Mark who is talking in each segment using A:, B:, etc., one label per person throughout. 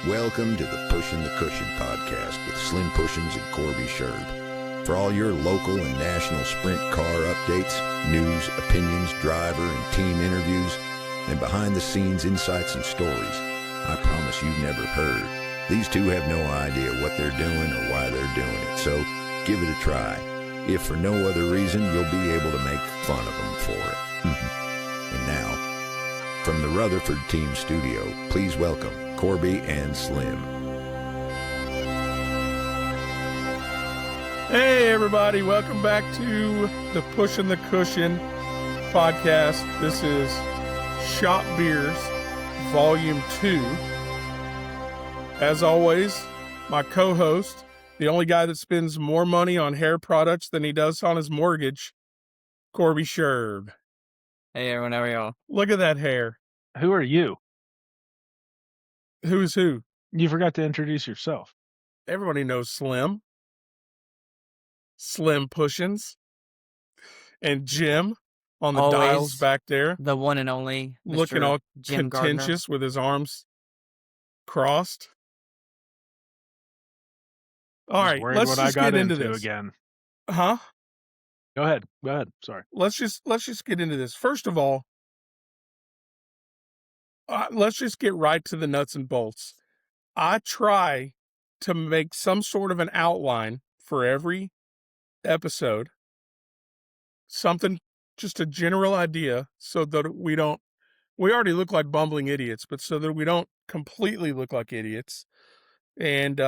A: Welcome to the Pushing the Cushion podcast with Slim Pushins and Corby Sherb. For all your local and national sprint car updates, news, opinions, driver and team interviews, and behind-the-scenes insights and stories I promise you've never heard. These two have no idea what they're doing or why they're doing it, so give it a try. If for no other reason, you'll be able to make fun of them for it. And now, from the Rutherford Team Studio, please welcome Corby and Slim.
B: Hey everybody, welcome back to the Pushing the Cushion podcast. This is Shop Beers, Volume 2. As always, my co-host, the only guy that spends more money on hair products than he does on his mortgage, Corby Sherb.
C: Hey everyone, how are y'all?
B: Look at that hair.
D: Who are you?
B: Who's who?
D: You forgot to introduce yourself.
B: Everybody knows Slim. Slim Pushins. And Jim on the
C: Always
B: dials back there.
C: The one and only Mr.
B: Looking all
C: Jim
B: contentious with his arms crossed. All right, let's
D: what
B: just
D: I got
B: get into this
D: again.
B: Huh?
D: Go ahead. Sorry.
B: Let's just get into this. First of all, let's just get right to the nuts and bolts. I try to make some sort of an outline for every episode, something, just a general idea, so that we already look like bumbling idiots, but so that we don't completely look like idiots. And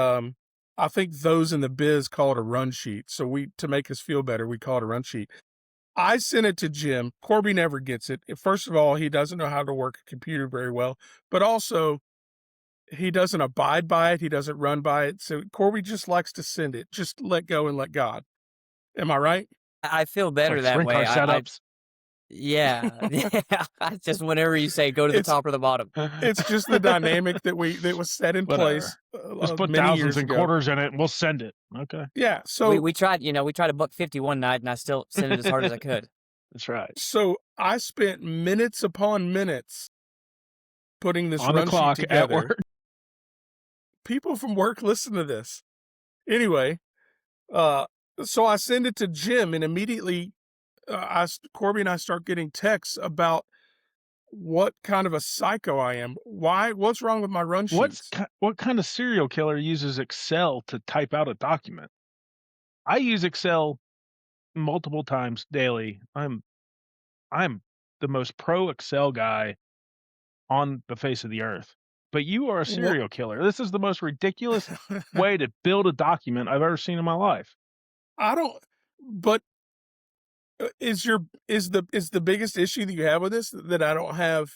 B: I think those in the biz call it a run sheet. So to make us feel better, we call it a run sheet. I sent it to Jim. Corby never gets it. First of all, he doesn't know how to work a computer very well, but also he doesn't abide by it. He doesn't run by it. So Corby just likes to send it. Just let go and let God. Am I right?
C: I feel better that way.
D: Setups.
C: Yeah. Just whenever you say go to the top or the bottom.
B: It's just the dynamic that was set in place.
D: Just put
B: many
D: thousands
B: years
D: and
B: ago.
D: quarters in it and we'll send it. Okay.
B: Yeah. So
C: we tried $1.50 one night and I still sent it as hard as I could.
D: That's right.
B: So I spent minutes upon minutes putting this
D: on the
B: run
D: clock
B: sheet together.
D: at work.
B: People from work listen to this. Anyway, so I send it to Jim, and immediately Corby and I start getting texts about what kind of a psycho I am. What's wrong with my run sheets?
D: What kind of serial killer uses Excel to type out a document? I use Excel multiple times daily. I'm the most pro Excel guy on the face of the earth. But you are a serial killer. This is the most ridiculous way to build a document I've ever seen in my life.
B: But is the biggest issue that you have with this that I don't have?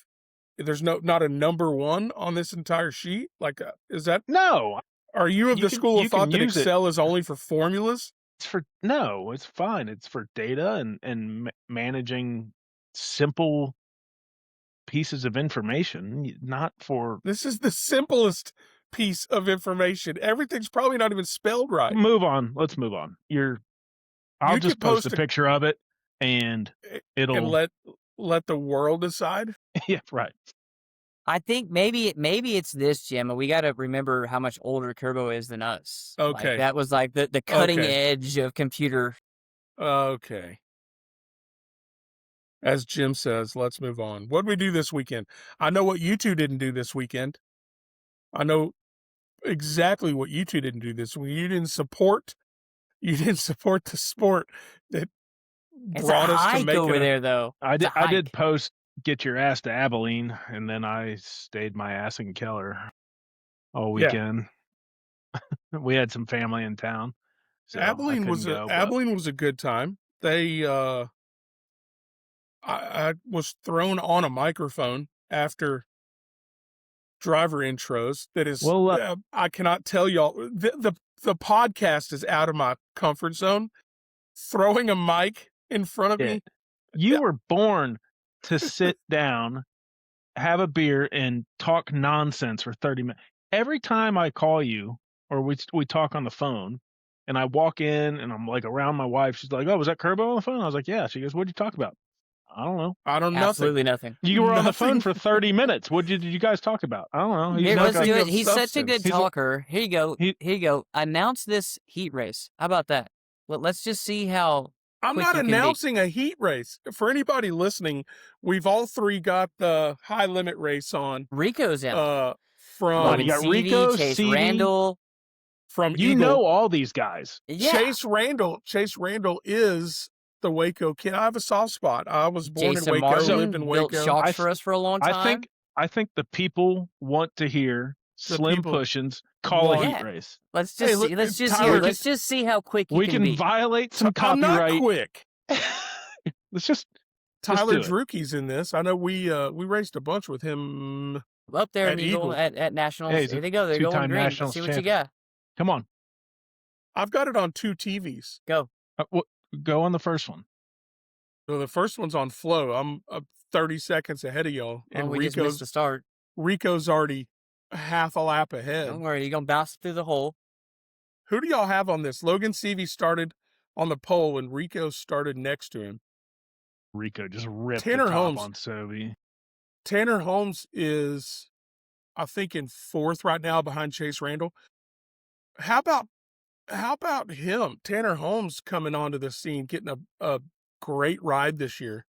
B: There's not a number one on this entire sheet. Like, is that
D: no?
B: Are you of the school of thought that Excel is only for formulas?
D: It's fine. It's for data and managing simple pieces of information, not for.
B: This is the simplest piece of information. Everything's probably not even spelled right.
D: Move on. Let's move on. I'll just post a picture of it and it'll
B: and let the world decide.
D: Yeah, right.
C: I think maybe it's this, Jim, and we got to remember how much older Kerbo is than us.
B: Okay.
C: Like, that was like the cutting edge of computer.
B: Okay. As Jim says, let's move on. What did we do this weekend? I know what you two didn't do this weekend. I know exactly what you two didn't do this week. You didn't support the sport that brought us to make
C: over there, though.
D: I did post get your ass to Abilene, and then I stayed my ass in Keller all weekend. Yeah. We had some family in town. So Abilene was
B: a good time. They I was thrown on a microphone after driver intros. That is, I cannot tell y'all. The podcast is out of my comfort zone. Throwing a mic in front of me.
D: You were born to sit down, have a beer, and talk nonsense for 30 minutes. Every time I call you or we talk on the phone, and I walk in and I'm like around my wife, she's like, "Oh, was that Kerbo on the phone?" I was like, "Yeah." She goes, "What'd you talk about?" I don't know.
B: I don't nothing.
C: Absolutely nothing.
D: You were on the phone
B: Nothing.
D: for 30 minutes. What did you guys talk about? I don't know. He's
C: Here,
D: like
C: let's
B: nothing
C: do it.
B: of
C: He's such a
B: substance.
C: good
D: He's a-
C: talker. Here you go.
D: he-
C: Here you go. Announce this heat race. How about that? Let's just see how
B: I'm
C: quick
B: not
C: you can be.
B: announcing a heat race. For anybody listening, we've all three got the high limit race on.
C: Rico's in.
D: Come on,
B: From
D: you got
C: CD,
D: Rico,
C: Chase
D: CD.
C: Randall.
B: from
D: You
B: Eagle.
D: know all these guys.
C: Yeah.
B: Chase Randall is the Waco kid. I have a soft spot. I was born
C: Jason
B: in Waco,
C: Martin
B: lived in
C: built
B: Waco.
C: shocks
D: I
C: for us for a long time.
D: I think the people want to hear
B: The
D: Slim
B: people
D: Pushins call a
B: want-
D: heat
C: Yeah.
D: race.
C: Let's
B: Hey,
C: just
B: look,
C: see, let's just
B: Tyler,
C: hear, let's just see how quick you
D: We
C: can
D: can
C: be.
D: violate some
B: I'm not
D: copyright.
B: quick.
D: Let's just
B: Tyler
D: do it.
B: Drukey's in this. I know we raced a bunch with him.
C: Up there
B: at
C: in Eagle
B: Eagle.
C: at Nationals.
D: Yeah, he's a
C: Here they go. They're going
D: two-time
C: green.
D: Nationals
C: Let's see what you
D: champion.
C: got.
D: come on.
B: I've got it on 2 TVs.
C: Go.
D: Go on the first one.
B: So the first one's on Flow. I'm 30 seconds ahead of y'all,
C: And
B: and
C: we just missed the start.
B: Rico's already half a lap ahead.
C: Don't worry. You're going to bounce through the hole.
B: Who do y'all have on this? Logan Seavey started on the pole, and Rico started next to him.
D: Rico just ripped
B: Tanner
D: the top
B: Holmes.
D: on Sobe.
B: Tanner Holmes is, I think, in 4th right now behind Chase Randall. How about him? Tanner Holmes coming onto the scene, getting a great ride this year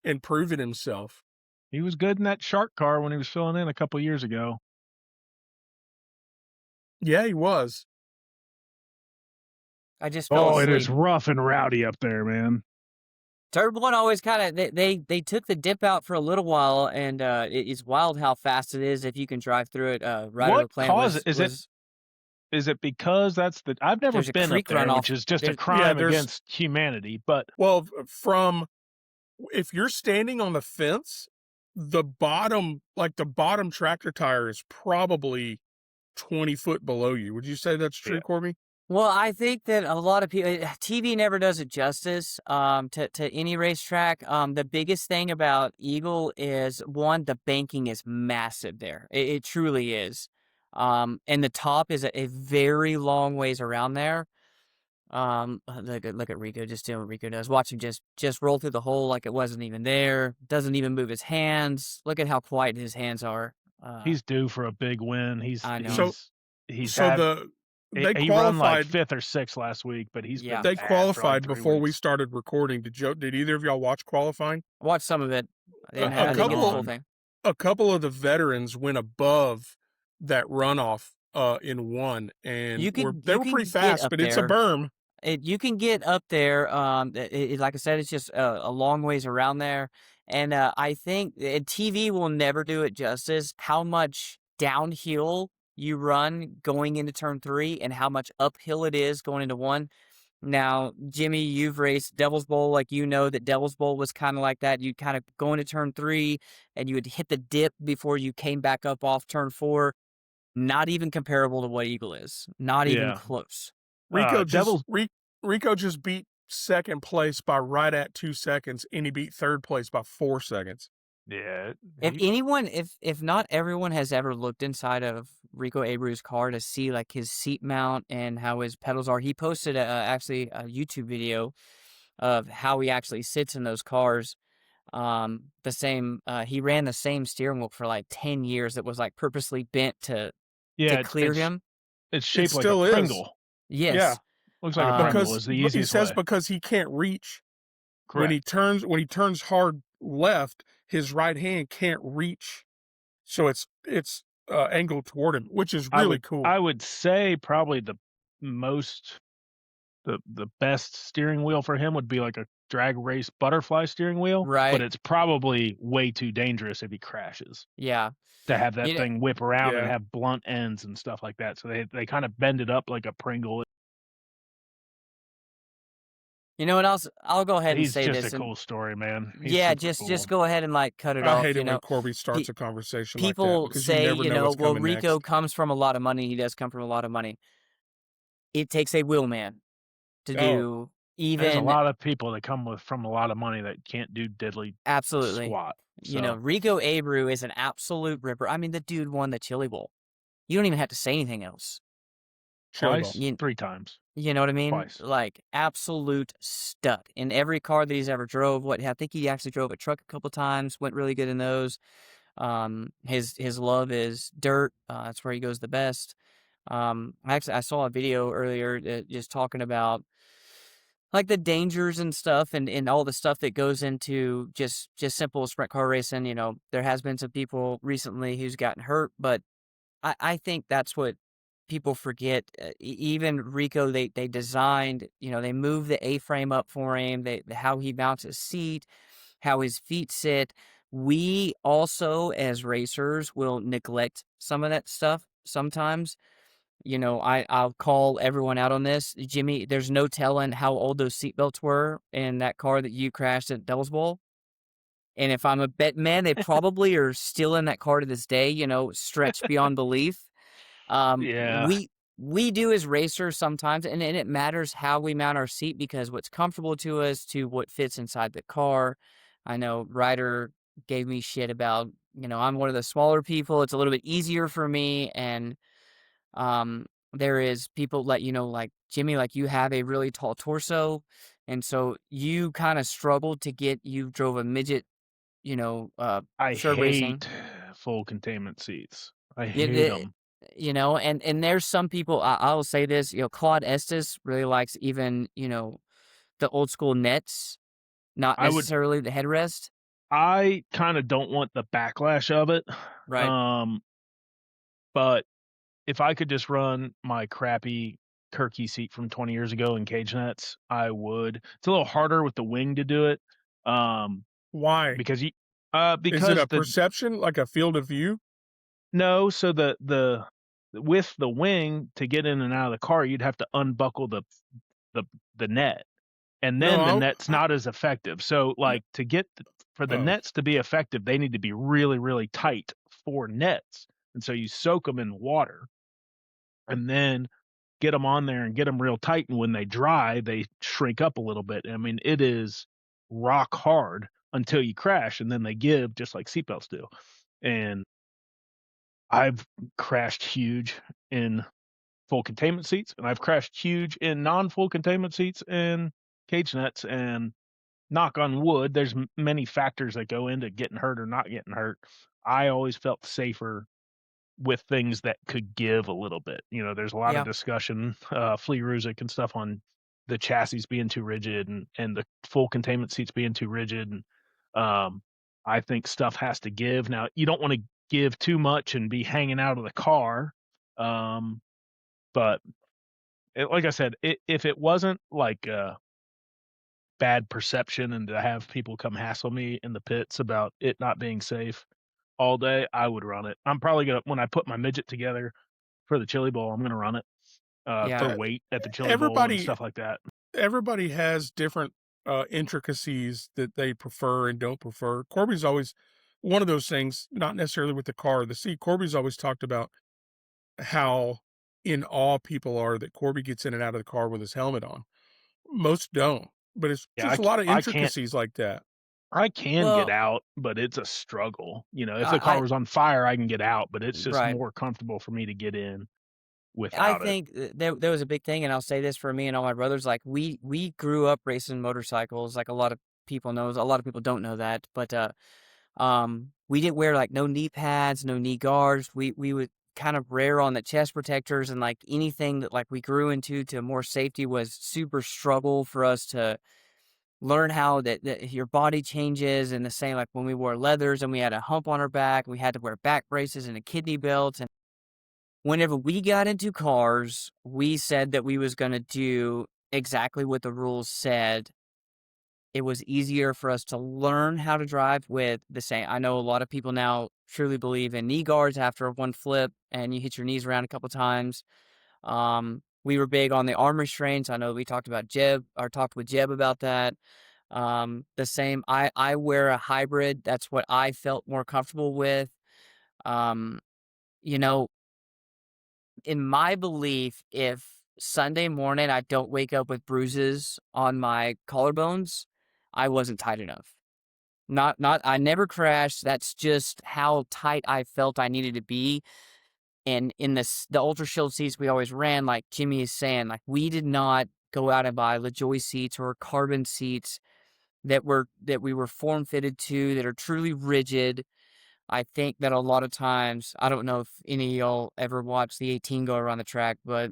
B: and proving himself.
D: He was good in that shark car when he was filling in a couple years ago.
B: Yeah, he was.
C: I just fell
D: Oh,
C: asleep.
D: it is rough and rowdy up there, man.
C: Turn one always kind of they took the dip out for a little while, and it's wild how fast it is if you can drive through it. Right over
D: What
C: the plant
D: caused it? Is it because that's the? I've never
C: There's a
D: been up
C: creek
D: there,
C: runoff.
D: which is just a
C: There's-
D: crime
B: there's-
D: against humanity. But
B: Well, if you're standing on the fence, the bottom tractor tire is probably 20 foot below you. Would you say that's true,
D: Yeah.
B: Corby?
C: Well, I think that a lot of people, TV never does it justice to any racetrack. The biggest thing about Eagle is, one, the banking is massive there. It truly is. And the top is a very long ways around there. Look at Rico just doing what Rico does. Watch him just roll through the hole like it wasn't even there. Doesn't even move his hands. Look at how quiet his hands are.
D: he's due for a big win.
C: I know.
D: He
B: They
D: run like
B: qualified.
D: 5th or 6th last week, but he's
C: Yeah.
D: been
B: They
D: bad for
B: qualified
D: like 3
B: before we
D: weeks.
B: started recording. Did either of y'all watch qualifying?
C: Watch some of it. I didn't
B: A
C: get the
B: couple
C: full
B: of-
C: thing.
B: A couple of the veterans went above that runoff in 1, and
C: You could-
B: they
C: you
B: were
C: can
B: pretty
C: get
B: fast,
C: up
B: but it's a
C: there.
B: berm.
C: You can get up there. Like I said, it's just a long ways around there. And I think TV will never do it justice how much downhill you run going into turn 3 and how much uphill it is going into 1. Now, Jimmy, you've raced Devil's Bowl. Like, you know that Devil's Bowl was kind of like that. You'd kind of go into turn 3 and you would hit the dip before you came back up off turn 4. Not even comparable to what Eagle is. Not even
D: Yeah.
C: close.
B: Rico
D: Devil's-
B: Rico just beat 2nd place by right at 2 seconds, and he beat 3rd place by 4 seconds.
D: Yeah.
C: If not everyone has ever looked inside of Rico Abreu's car to see like his seat mount and how his pedals are, he posted actually a YouTube video of how he actually sits in those cars. He ran the same steering wheel for like 10 years that was like purposely bent to clear him.
D: It's shaped like
B: still
D: a
B: is.
D: Pringle.
C: Yes.
B: Yeah.
D: Looks like a Pringle
B: Because
D: is the
B: he
D: easiest
B: says
D: way.
B: because he can't reach
D: Correct.
B: when he turns hard left, his right hand can't reach, so it's angled toward him, which is really cool.
D: I would say probably the best steering wheel for him would be like a drag race butterfly steering wheel.
C: Right.
D: But it's probably way too dangerous if he crashes
C: Yeah.
D: to have that
C: You know-
D: thing whip around and
B: Yeah.
D: have blunt ends and stuff like that. So they kind of bend it up like a Pringle.
C: You know what else? I'll go ahead and
D: He's
C: say
D: just
C: this.
D: a
C: and-
D: cool story, man. He's
C: yeah,
D: super
C: just
D: cool.
C: go ahead and like cut it
B: I
C: off.
B: hate
C: You
B: it
C: know,
B: when Corby starts a conversation like that
C: people
B: because
C: say,
B: you never know what's
C: well,
B: coming
C: Rico
B: next.
C: comes from a lot of money. He does come from a lot of money. It takes a will man to
B: Oh,
C: do
D: There's a
C: even
D: lot of people that come from a lot of money that can't do diddly
C: absolutely.
D: squat.
C: You know, Rico Abreu is an absolute ripper. I mean, the dude won the Chili Bowl. You don't even have to say anything else.
B: Chili Bowl.
D: Twice, 3 times,
C: You know what I mean?
D: twice.
C: Like, absolute stud in every car that he's ever drove. I think he actually drove a truck a couple times, went really good in those. His love is dirt. That's where he goes the best. I saw a video earlier just talking about like the dangers and stuff and all the stuff that goes into just simple sprint car racing. You know, there has been some people recently who's gotten hurt, but I think that's what people forget. Even Rico, they designed, you know, they moved the A-frame up for him, how he mounts his seat, how his feet sit. We also, as racers, will neglect some of that stuff sometimes. You know, I'll call everyone out on this. Jimmy, there's no telling how old those seatbelts were in that car that you crashed at Devil's Bowl. And if I'm a bet man, they probably are still in that car to this day, you know, stretched beyond belief. Um,
D: Yeah,
C: we we do as racers sometimes, and it matters how we mount our seat because what's comfortable to us to what fits inside the car. I know Ryder gave me shit about, you know, I'm one of the smaller people. It's a little bit easier for me, and um, there is people like, you know, like Jimmy, like you have a really tall torso, and so you kind of struggled to get. You drove a midget, you know,
D: I
C: short racing.
D: hate full containment seats. I
C: Yeah,
D: hate them.
C: you know, and there's some people. I will say this, you know, Claude Estes really likes even, you know, the old school nets, not
D: I would
C: necessarily the headrest.
D: I kinda don't want the backlash of it,
C: Right.
D: um, but if I could just run my crappy Kirky seat from 20 years ago in cage nets, I would. It's a little harder with the wing to do it,
B: Why?
D: because you
B: Is it
D: because
B: a
D: the
B: perception, like a field of view?
D: no, so the with the wing, to get in and out of the car, you'd have to unbuckle the the net, and then the
B: No,
D: net's not as effective. So,
B: n-
D: like, for the
B: oh,
D: nets to be effective, they need to be really, really tight for nets, and so you soak them in water, and then get them on there and get them real tight, and when they dry, they shrink up a little bit. I mean, it is rock hard until you crash, and then they give just like seatbelts do, and I've crashed huge in full containment seats, and I've crashed huge in non-full containment seats and cage nets, and knock on wood, there's many factors that go into getting hurt or not getting hurt. I always felt safer with things that could give a little bit. You know, there's a lot of
C: yeah,
D: discussion, Flea Ruzic and stuff on the chassis being too rigid and the full containment seats being too rigid. And I think stuff has to give. Now, you don't want to give too much and be hanging out of the car. Um, but like I said, if it wasn't like bad perception and to have people come hassle me in the pits about it not being safe all day, I would run it. I'm probably gonna when I put my midget together for the chili bowl, I'm gonna run it,
C: yeah,
D: throw
B: uh,
D: weight at the chili bowl and
B: everybody
D: stuff like that.
B: everybody has different intricacies that they prefer and don't prefer. Corby's always one of those things, not necessarily with the car or the seat. Corby's always talked about how in awe people are that Corby gets in and out of the car with his helmet on. Most don't, but it's
D: Yeah,
B: just a lot of
D: I can't
B: intricacies like that.
D: I can get
C: well,
D: out, but it's a struggle. You know, if the car
C: I
D: was on fire, I can get out, but it's just
C: right.
D: more comfortable for me to get in
C: I
D: without it.
C: think there was a big thing, and I'll say this for me and all my brothers. Like we grew up racing motorcycles. Like a lot of people knows, a lot of people don't know that, but we didn't wear like no knee pads, no knee guards. We would kind of rare on the chest protectors, and like anything that like we grew into to more safety was super struggle for us to learn how that your body changes. And the same like when we wore leathers and we had a hump on our back, we had to wear back braces and a kidney belt. And whenever we got into cars, we said that we was gonna do exactly what the rules said. It was easier for us to learn how to drive with the same. I know a lot of people now truly believe in knee guards after one flip and you hit your knees around a couple times. We were big on the arm restraints. I know we talked about Jeb or talked with Jeb about that. The same. I wear a hybrid. That's what I felt more comfortable with. Um, you know, in my belief, if Sunday morning I don't wake up with bruises on my collarbones, I wasn't tight enough. Not I never crashed. That's just how tight I felt I needed to be. And in the Ultra Shield seats we always ran, like Jimmy is saying, like we did not go out and buy LaJoy seats or carbon seats that we were form fitted to, that are truly rigid. I think that a lot of times, I don't know if any of y'all ever watched the 18 go around the track, but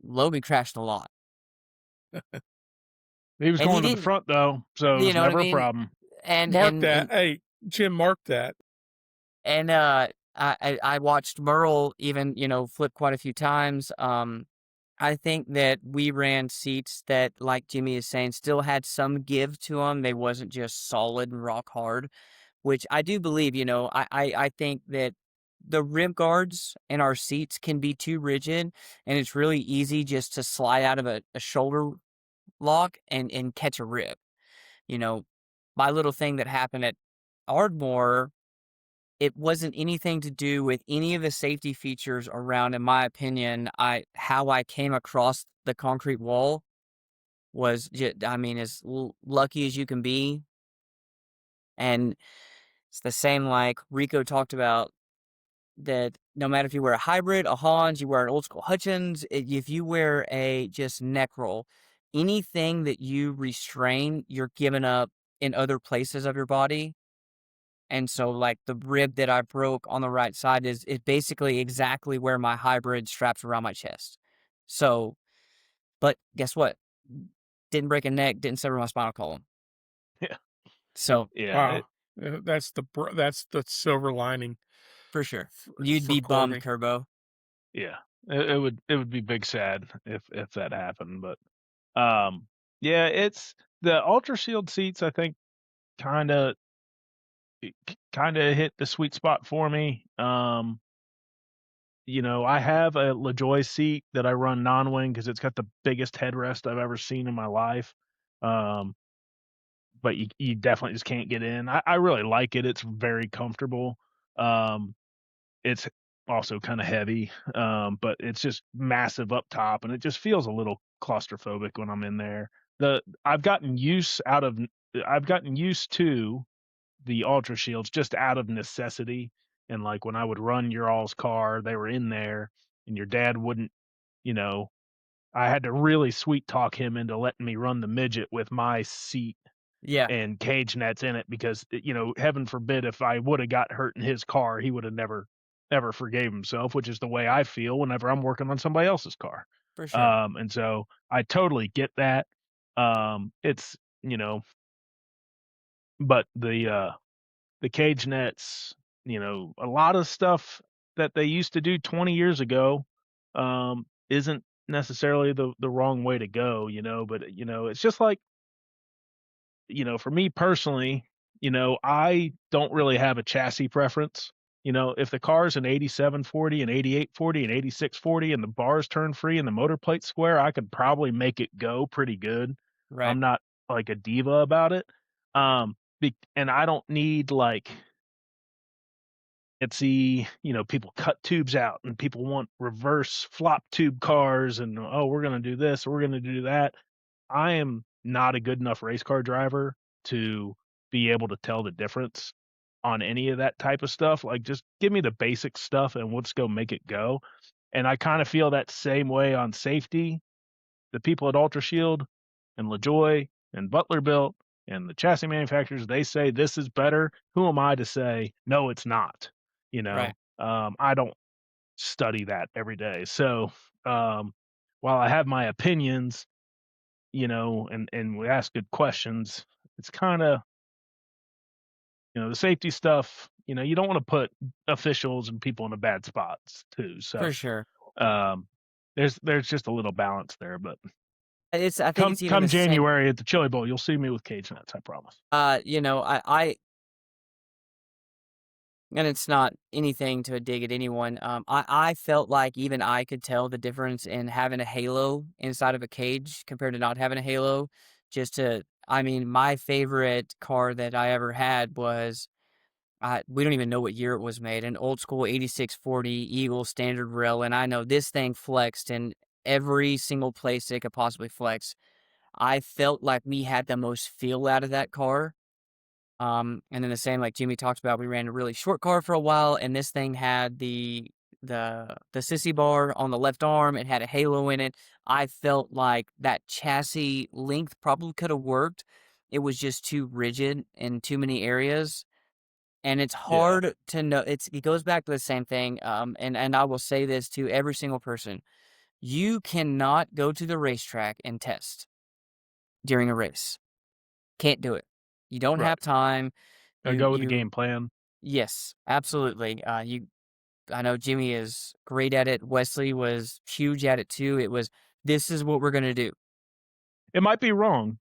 C: Logan crashed a lot.
D: He was
C: And he
D: going to the
C: didn't,
D: front though, so it
C: you
D: was
C: know what I
D: never a
C: mean?
D: problem.
C: And
B: Mark
C: and
B: that.
C: and
B: Hey, Jim, mark that.
C: and I watched Merle even, flip quite a few times. I think that we ran seats that, like Jimmy is saying, still had some give to them. They wasn't just solid and rock hard, which I do believe, I think that the rib guards in our seats can be too rigid, and it's really easy just to slide out of a shoulder lock and catch a rib. You know, my little thing that happened at Ardmore, it wasn't anything to do with any of the safety features around, in my opinion. How I came across the concrete wall was just, I mean, as lucky as you can be. And it's the same like Rico talked about, that no matter if you wear a hybrid, a Hans, you wear an old school Hutchins, if you wear a just neck roll, anything that you restrain, you're giving up in other places of your body. And so, like, the rib that I broke on the right side is basically exactly where my hybrid straps around my chest. So, but guess what? Didn't break a neck, didn't sever my spinal column.
D: Yeah,
C: So,
D: yeah,
B: Wow. That's the silver lining
C: for sure.
B: for,
C: You'd
B: for
C: be bummed,
B: Corby.
C: Kerbo.
D: yeah. It would be big sad if that happened, but yeah, it's the Ultra Shield seats. I think kind of kind of hit the sweet spot for me. I have a LaJoy seat that I run non-wing because it's got the biggest headrest I've ever seen in my life. Um, but you definitely just can't get in. I really like it. It's very comfortable. Um, it's also kind of heavy, but it's just massive up top, and it just feels a little claustrophobic when I'm in there. The I've gotten use out of I've gotten used to the Ultra Shields just out of necessity. And like when I would run your all's car, they were in there, and your dad wouldn't, you know, I had to really sweet talk him into letting me run the midget with my seat
C: Yeah,
D: and cage nets in it because heaven forbid if I would have got hurt in his car, he would have never ever forgave himself, which is the way I feel whenever I'm working on somebody else's car.
C: for sure.
D: And so I totally get that. It's but the cage nets, a lot of stuff that they used to do 20 years ago isn't necessarily the wrong way to go, but it's just like, for me personally, I don't really have a chassis preference. If the car's an 8740, an 8840, an 8640 and the bars turn free and the motor plate's square, I could probably make it go pretty good.
C: Right.
D: I'm not like a diva about it. And I don't need like see, people cut tubes out and people want reverse flop tube cars and oh, we're going to do this, we're going to do that. I am not a good enough race car driver to be able to tell the difference on any of that type of stuff. Like just give me the basic stuff and let's go make it go. And I kind of feel that same way on safety. The people at Ultra Shield and LaJoy and Butler Built and the chassis manufacturers, they say this is better. Who am I to say no, it's not?
C: Right.
D: I don't study that every day. So while I have my opinions, and we ask good questions, it's kind of the safety stuff. You don't want to put officials and people in a bad spots too.
C: For
D: So
C: sure.
D: um, there's just a little balance there, but.
C: I think
D: Come
C: it's even
D: come
C: the same.
D: January at the Chili Bowl, you'll see me with cage nuts, I promise.
C: I and it's not anything to dig at anyone. I felt like even I could tell the difference in having a halo inside of a cage compared to not having a halo. I mean, my favorite car that I ever had was, we don't even know what year it was made, an old school 8640 Eagle standard rail. And I know this thing flexed in every single place it could possibly flex. I felt like we had the most feel out of that car. And then the same like Jimmy talked about, we ran a really short car for a while, and this thing had the the sissy bar on the left arm. It had a halo in it. I felt like that chassis length probably could have worked. It was just too rigid in too many areas. And it's
D: Yeah.
C: hard to know. It goes back to the same thing. And I will say this to every single person: you cannot go to the racetrack and test during a race. Can't do it. You don't
D: Right.
C: have time.
D: I go with the game plan.
C: Yes, absolutely. I know Jimmy is great at it. Wesley was huge at it too. This is what we're gonna do.
D: It might be wrong,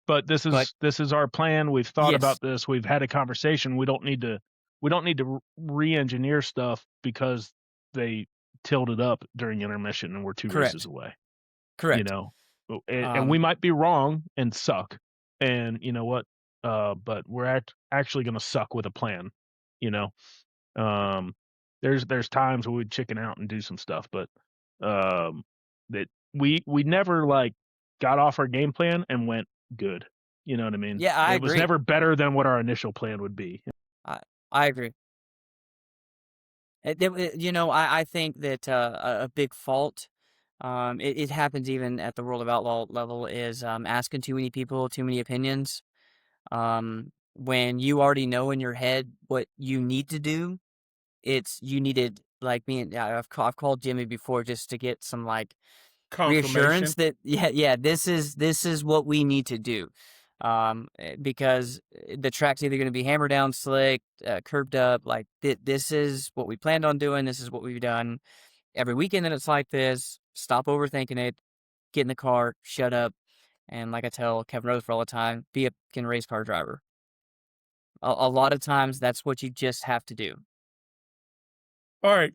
D: but this
C: But
D: is our plan. We've thought
C: yes,
D: about this. We've had a conversation. We don't need to re-engineer stuff because they tilted up during intermission and we're 2 races
C: correct,
D: away.
C: correct.
D: And we might be wrong and suck. And you know what? But we're actually going to suck with a plan. You know, um, there's times where we'd chicken out and do some stuff, but that we never like got off our game plan and went good. You know what I mean?
C: Yeah, I
D: It was
C: agree.
D: never better than what our initial plan would be.
C: I agree. I think that a big fault, it happens even at the World of Outlaw level, is asking too many people, too many opinions. When you already know in your head what you need to do, you needed, like me, and I've called Jimmy before just to get some like
B: Confirmation.
C: reassurance that this is what we need to do. Because the track's either going to be hammered down slick, curved up, like this is what we planned on doing. This is what we've done every weekend that it's like this. Stop overthinking it. Get in the car, shut up, and like I tell Kevin Rose all the time, be a fucking race car driver. A lot of times, that's what you just have to do.
B: All right.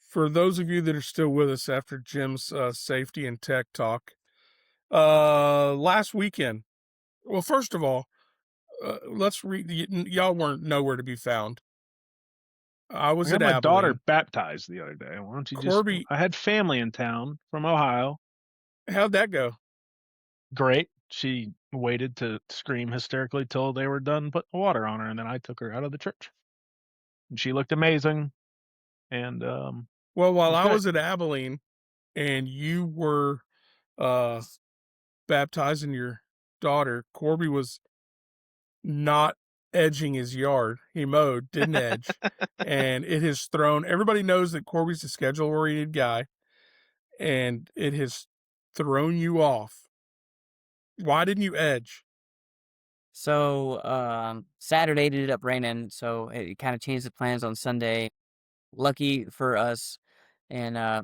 B: For those of you that are still with us after Jim's safety and tech talk, last weekend. Well, first of all, let's read. Y'all weren't nowhere to be found. I was
D: I
B: at
D: got my daughter
B: Abilene.
D: baptized the other day. Why don't you
B: Corby,
D: I had family in town from Ohio.
B: how'd that go?
D: Great. She waited to scream hysterically till they were done putting water on her, and then I took her out of the church. And she looked amazing, and
B: Well, while
D: was
B: I
D: good.
B: was at Abilene and you were baptizing your daughter, Corby was not edging his yard. He mowed, didn't edge. And it has thrown, everybody knows that Corby's a schedule oriented guy, and it has thrown you off. Why didn't you edge?
C: So Saturday it ended up raining, so it kind of changed the plans on Sunday. Lucky for us and a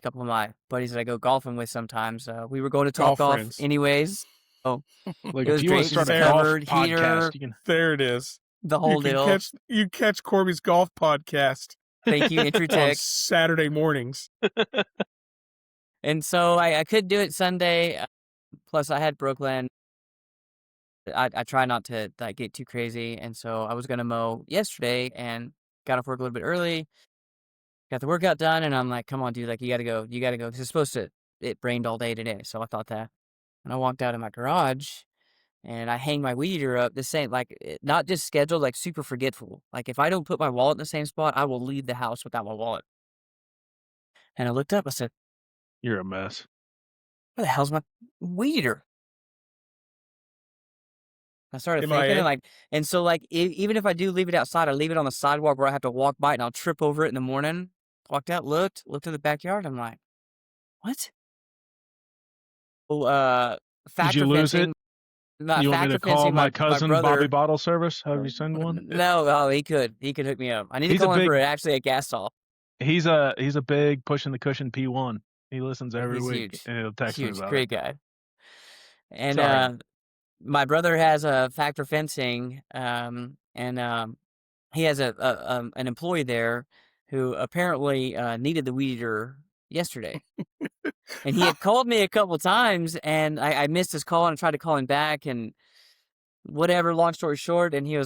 C: couple of my buddies that I go golfing with sometimes, we were going to
B: Golf
C: Topgolf
B: friends.
C: anyways. So
D: Like
C: it
D: if
C: was
D: you want
C: great
D: to
C: because
D: start
C: it's
D: a golf
C: covered, heater,
D: podcast, you can.
B: There it is.
C: the whole deal.
B: You catch Corby's golf podcast
C: Thank you, Entry
B: on
C: Tech.
B: Saturday mornings.
C: And so I could do it Sunday. Plus, I had Brooklyn. I try not to like get too crazy, and so I was gonna mow yesterday and got off work a little bit early. Got the workout done, and I'm like, "Come on, dude! Like, you gotta go. You gotta go." 'Cause it's supposed to. It rained all day today, so I thought that. And I walked out of my garage, and I hang my weed eater up. This ain't like not just scheduled, like super forgetful. Like if I don't put my wallet in the same spot, I will leave the house without my wallet. And I looked up. I said,
D: You're a mess.
C: "Where the hell's my weed eater?" I started thinking,
B: MIA?
C: and so even if I do leave it outside, I leave it on the sidewalk where I have to walk by it, and I'll trip over it in the morning. Walked out, looked in the backyard. I'm like, what? Oh,
D: Did you
C: factor
D: lose it?
C: fencing. Not
D: You want me
C: factor
D: to call
C: fencing.
D: my
C: My
D: cousin
C: brother.
D: Bobby Bottle Service? Have you send one?
C: No, oh, he could hook me up. I need to
D: He's a
C: call him for
D: big-
C: actually a gas saw.
D: He's a big pushing the cushion P1. He listens every
C: He's
D: week,
C: huge,
D: and he'll text me
C: huge,
D: about
C: great
D: it.
C: guy. And
D: Sorry.
C: my brother has a factor fencing, and he has an employee there who apparently needed the weed eater yesterday. And he had called me a couple times, and I missed his call and tried to call him back and whatever, long story short. And I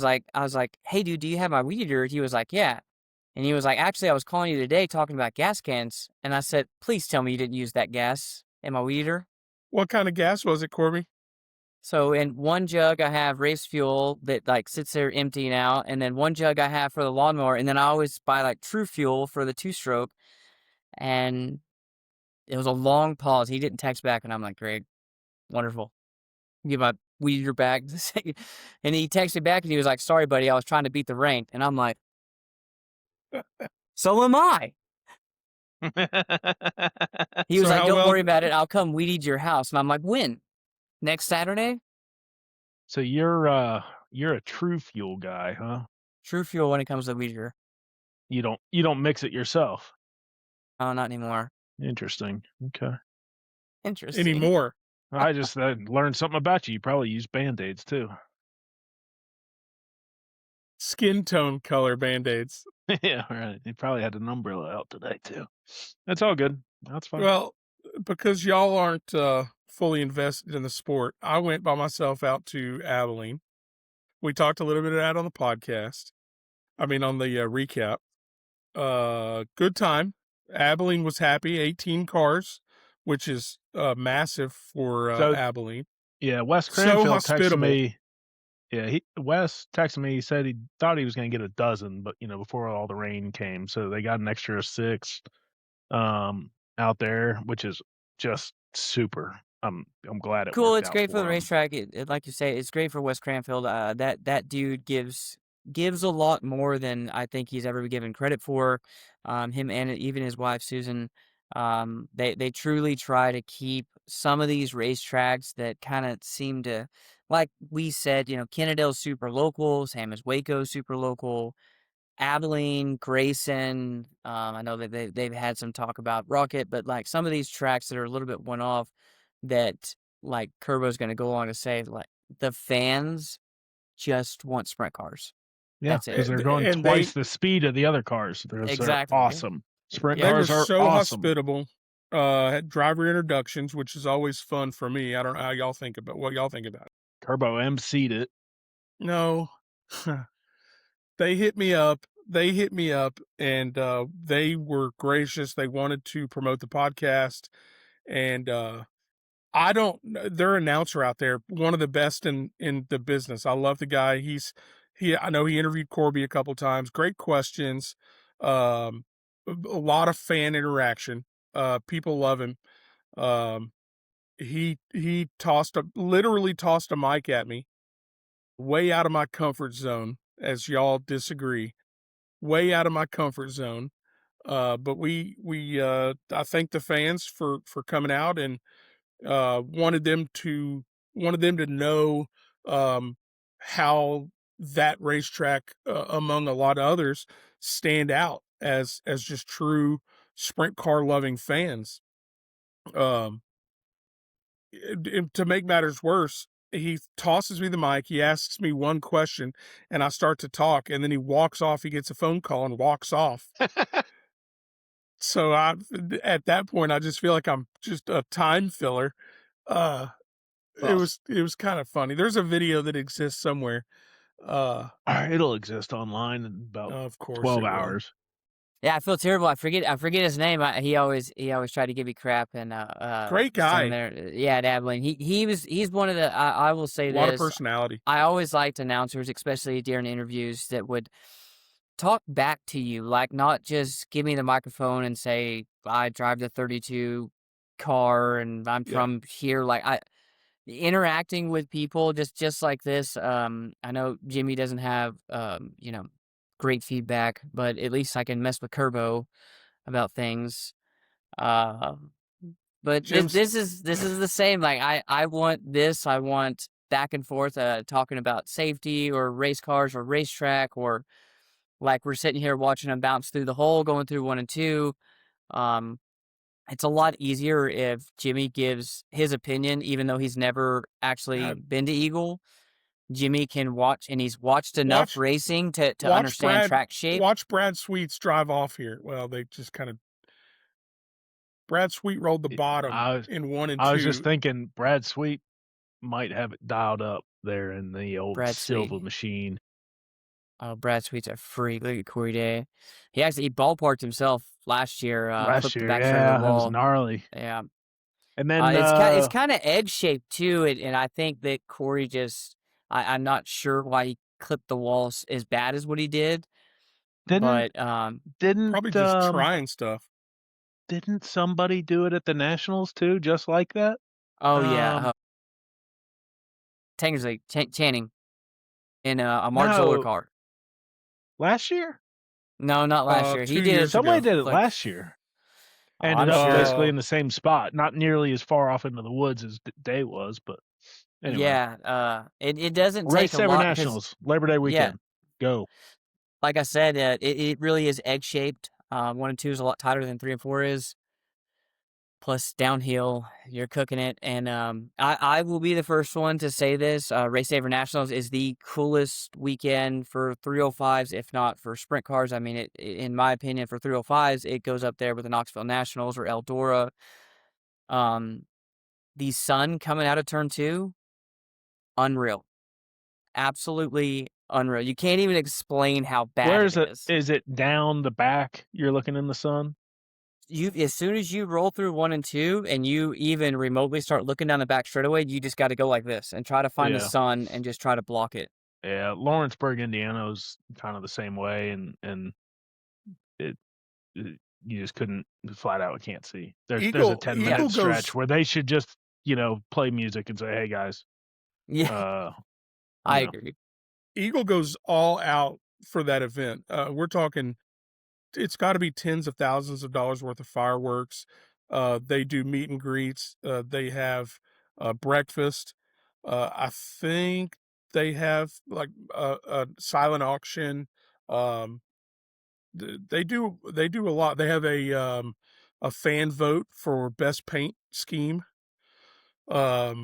C: was like, "Hey, dude, do you have my weed eater?" He was like, "Yeah." And he was like, "Actually, I was calling you today talking about gas cans." And I said, "Please tell me you didn't use that gas in my weed eater."
B: What kind of gas was it, Corby?
C: So in one jug I have race fuel that like sits there empty now, and then one jug I have for the lawnmower, and then I always buy like True Fuel for the 2-stroke. And it was a long pause. He didn't text back, and I'm like, Greg, wonderful. Give my weed eater back. And he texted back, and he was like, sorry, buddy, I was trying to beat the rain. And I'm like, so am I. He was
B: So
C: like,
B: how
C: don't
B: well?
C: worry about it. I'll come weed eat your house. And I'm like, when? Next Saturday?
D: So you're a True Fuel guy, huh?
C: True Fuel when it comes to weed eater.
D: You don't mix it yourself.
C: Oh, not anymore.
D: Interesting. Okay.
C: Interesting.
B: Anymore.
D: I just learned something about you. You probably use Band-Aids too.
B: Skin tone color Band-Aids.
D: Yeah, right. You probably had an umbrella out today too. That's all good. That's fine.
B: Well, because y'all aren't fully invested in the sport, I went by myself out to Abilene. We talked a little bit of that on the podcast. I mean, on the recap. Good time. Abilene was happy. 18 cars, which is massive for
D: So-
B: Abilene.
D: Yeah, Wes
B: So
D: Cranfield texted
B: hospitable.
D: me. Yeah, Wes texted me. He said he thought he was going to get a dozen, but before all the rain came, so they got an extra 6 out there, which is just super. I'm glad it
C: Cool.
D: worked
C: It's
D: out
C: great for the
D: him.
C: racetrack. Like you say, it's great for Wes Cranfield. That dude gives a lot more than I think he's ever been given credit for. Him and even his wife Susan. They truly try to keep some of these racetracks that kind of seem to, like we said, Kennedale's super local, Sam is Waco super local, Abilene, Grayson. I know that they've had some talk about Rocket, but like some of these tracks that are a little bit one off, that like Kerbo's going to go on to say, like the fans just want sprint cars.
D: Yeah,
C: That's
D: because
C: it.
D: they're going
B: And
D: twice the speed of the other cars. They're
C: Exactly.
D: awesome. Sprint
C: Yeah.
B: They were
D: cars are
B: so
D: awesome.
B: hospitable. Had driver introductions, which is always fun for me. I don't know how y'all think about what y'all think about it.
D: Kerbo emceed it.
B: No, they hit me up. And they were gracious. They wanted to promote the podcast, and I don't. Their announcer out there, one of the best in the business. I love the guy. I know he interviewed Corby a couple times. Great questions. A lot of fan interaction. People love him. He literally tossed a mic at me, way out of my comfort zone, as y'all disagree. Way out of my comfort zone. But we I thank the fans for coming out, and wanted them to know how that racetrack, among a lot of others, stand out as just true sprint car loving fans. To make matters worse, he tosses me the mic. He asks me one question, and I start to talk, and then he walks off. He gets a phone call and walks off. So at that point, I just feel like I'm just a time filler. It was kind of funny. There's a video that exists somewhere.
D: It'll exist online in about
B: Of course
D: 12
B: it will.
D: hours.
C: Yeah, I feel terrible. I forget his name. He always tried to give me crap, and
B: Great guy.
C: there. Yeah, at Abilene. He's one of the. I will say
B: A lot of
C: this.
B: personality.
C: I always liked announcers, especially during interviews, that would talk back to you, like not just give me the microphone and say I drive the 32 car and I'm
B: Yeah.
C: from here. Like interacting with people just like this. I know Jimmy doesn't have great feedback, but at least I can mess with Kerbo about things. But
B: Jim's-
C: this is the same. Like I want this. I want back and forth talking about safety or race cars or racetrack, or like we're sitting here watching them bounce through the hole, going through 1 and 2. It's a lot easier if Jimmy gives his opinion, even though he's never actually been to Eagle. Jimmy can watch, and he's watched enough racing to understand track shape.
B: Watch Brad Sweets drive off here. Well, they just kind of. Brad Sweet rolled the bottom in 1 and 2.
D: I was just thinking Brad Sweet might have it dialed up there in the old
C: Brad
D: Silva
C: Sweet.
D: machine.
C: Oh, Brad Sweet's a freak. Look at Corey Day. He ballparked himself last year.
D: Last
C: flipped
D: year,
C: the back side
D: yeah,
C: of the
D: that was
C: wall.
D: gnarly.
C: Yeah.
D: And then
C: it's kind of egg shaped too, and I think that Corey I'm not sure why he clipped the walls as bad as what he did,
D: didn't
C: but
D: didn't
B: Probably just trying stuff.
D: didn't somebody do it at the Nationals too, just like that?
C: oh yeah, Tangersley Channing in a Mark Zoller
D: No,
C: car.
D: last year?
C: No, not last year. He
B: 2
C: did
B: years
C: it.
D: Somebody
B: ago.
D: did it
C: like
D: last year. Ended
C: I'm
D: up
C: sure.
D: basically in the same spot, not nearly as far off into the woods as Day was, but anyway.
C: Yeah, it doesn't
D: Race
C: take a
D: 7
C: lot because
D: Nationals, Labor Day
C: yeah,
D: weekend. Go.
C: like I said, it really is egg shaped. 1 and 2 is a lot tighter than 3 and 4 is. Plus downhill, you're cooking it. And I will be the first one to say this. Race Saver Nationals is the coolest weekend for 305s, if not for sprint cars. I mean, in my opinion, for 305s, it goes up there with the Knoxville Nationals or Eldora. The sun coming out of turn 2, unreal. Absolutely unreal. You can't even explain how bad
D: Where
C: it
D: is it?
C: is.
D: Is it down the back? You're looking in the sun?
C: As soon as you roll through 1 and 2 and you even remotely start looking down the back straightaway, you just got to go like this and try to find the
D: Yeah.
C: sun and just try to block it.
D: Yeah, Lawrenceburg, Indiana is kind of the same way, and it you just couldn't flat out can't see. There's a
B: Eagle
D: 10-minute
B: Eagle
D: stretch
B: goes
D: where they should just play music and say, "Hey guys,
C: Yeah,
D: you
C: I
D: know."
C: agree.
B: Eagle goes all out for that event. We're talking it's got to be tens of thousands of dollars worth of fireworks. They do meet and greets. They have breakfast. I think they have like a silent auction. Um, they do a lot. They have a fan vote for best paint scheme. What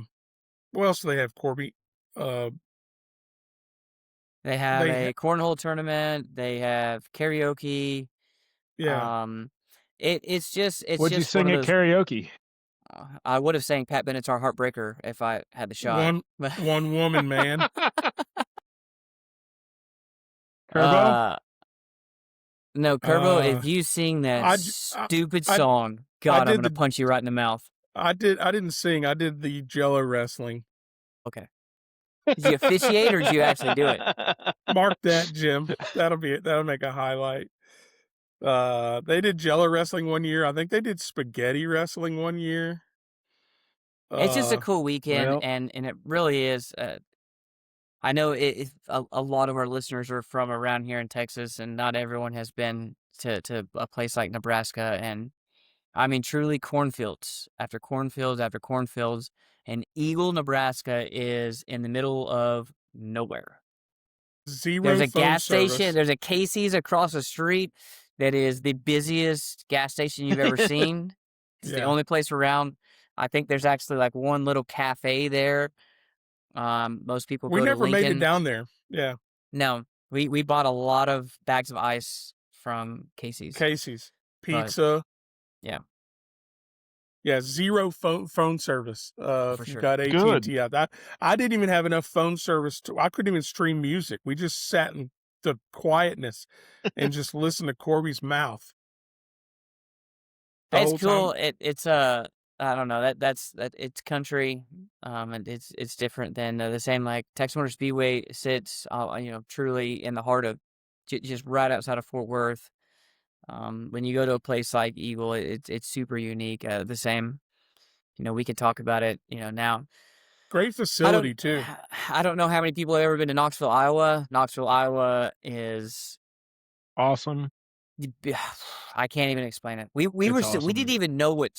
B: else do they have, Corby? Uh,
C: They have
B: they
C: a cornhole tournament. They have karaoke.
B: yeah.
C: It's just
D: What'd you
C: one
D: sing
C: of
D: at
C: those.
D: karaoke?
C: I would have sang Pat Bennett's "Our Heartbreaker" if I had the shot.
B: One woman, man.
D: Kerbo?
C: No, Kerbo, if you sing that
B: I
C: stupid
B: I
C: song,
B: I
C: God, I'm
B: did
C: gonna
B: the
C: punch you right in the mouth.
B: I didn't sing. I did the Jello wrestling.
C: Okay. Did you officiate or did you actually do it?
B: Mark that, Jim. That'll make a highlight. They did Jello wrestling one year. I think they did spaghetti wrestling one year.
C: It's just a
B: Uh,
C: cool weekend,
D: Well,
C: and it really is. I know a lot of our listeners are from around here in Texas, and not everyone has been to a place like Nebraska. And I mean, truly, cornfields after cornfields after cornfields, and Eagle, Nebraska is in the middle of nowhere. There's
B: zero
C: a
B: phone
C: gas station.
B: service.
C: There's a Casey's across the street that is the busiest gas station you've ever seen. It's the
B: Yeah.
C: only place around. I think there's actually like one little cafe there. Most people
B: We
C: go to
B: never made it
C: Lincoln.
B: down there. Yeah.
C: No, we bought a lot of bags of ice from Casey's.
B: Casey's.
C: But
B: Pizza.
C: yeah,
B: Yeah, zero phone service.
C: for
B: If you've
C: sure.
B: got
D: Good.
B: AT&T out, I didn't even have enough phone service I couldn't even stream music. We just sat in the quietness and just listened to Corby's mouth the
C: It's
B: whole
C: cool.
B: time.
C: It's I don't know that's it's country. And it's different than the same like Texas Motor Speedway sits truly in the heart of just right outside of Fort Worth. When you go to a place like Eagle, it's super unique. The same, we can talk about it. Now
B: Great facility too.
C: I don't know how many people have ever been to Knoxville, Iowa. Knoxville, Iowa is
D: Awesome.
C: I can't even explain it. We
D: Awesome.
C: didn't even know what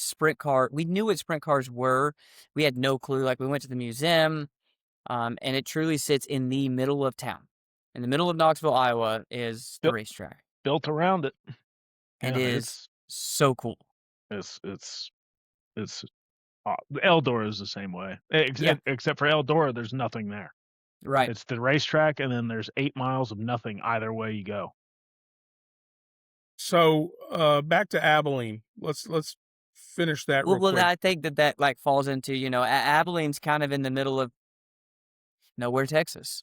C: we knew what sprint cars were. We had no clue. Like we went to the museum, and it truly sits in the middle of town. In the middle of Knoxville, Iowa is the racetrack.
D: Built around it.
C: It
D: Yeah,
C: is so cool.
D: It's Eldora is the same way. Except for Eldora, there's nothing there.
C: Right.
D: It's the racetrack, and then there's 8 miles of nothing either way you go.
B: So back to Abilene. Let's finish that real
C: Well,
B: quick.
C: I think that like falls into Abilene's kind of in the middle of nowhere, Texas.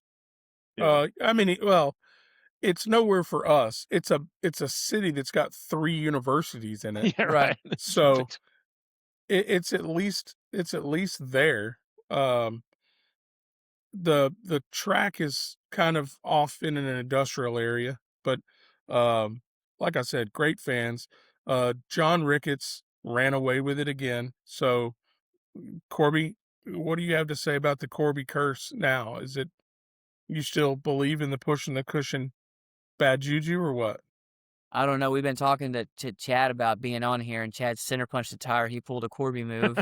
D: Yeah.
B: I mean, well, it's nowhere for us. It's a city that's got 3 universities in it.
D: Yeah,
C: Right.
D: right.
B: So it's at least there. Um, the track is kind of off in an industrial area, but like I said, great fans. John Ricketts ran away with it again. So Corby, what do you have to say about the Corby curse now? Is it you still believe in the push and the cushion bad juju or what?
C: I don't know. We've been talking to Chad about being on here, and Chad center punched the tire. He pulled a Corby move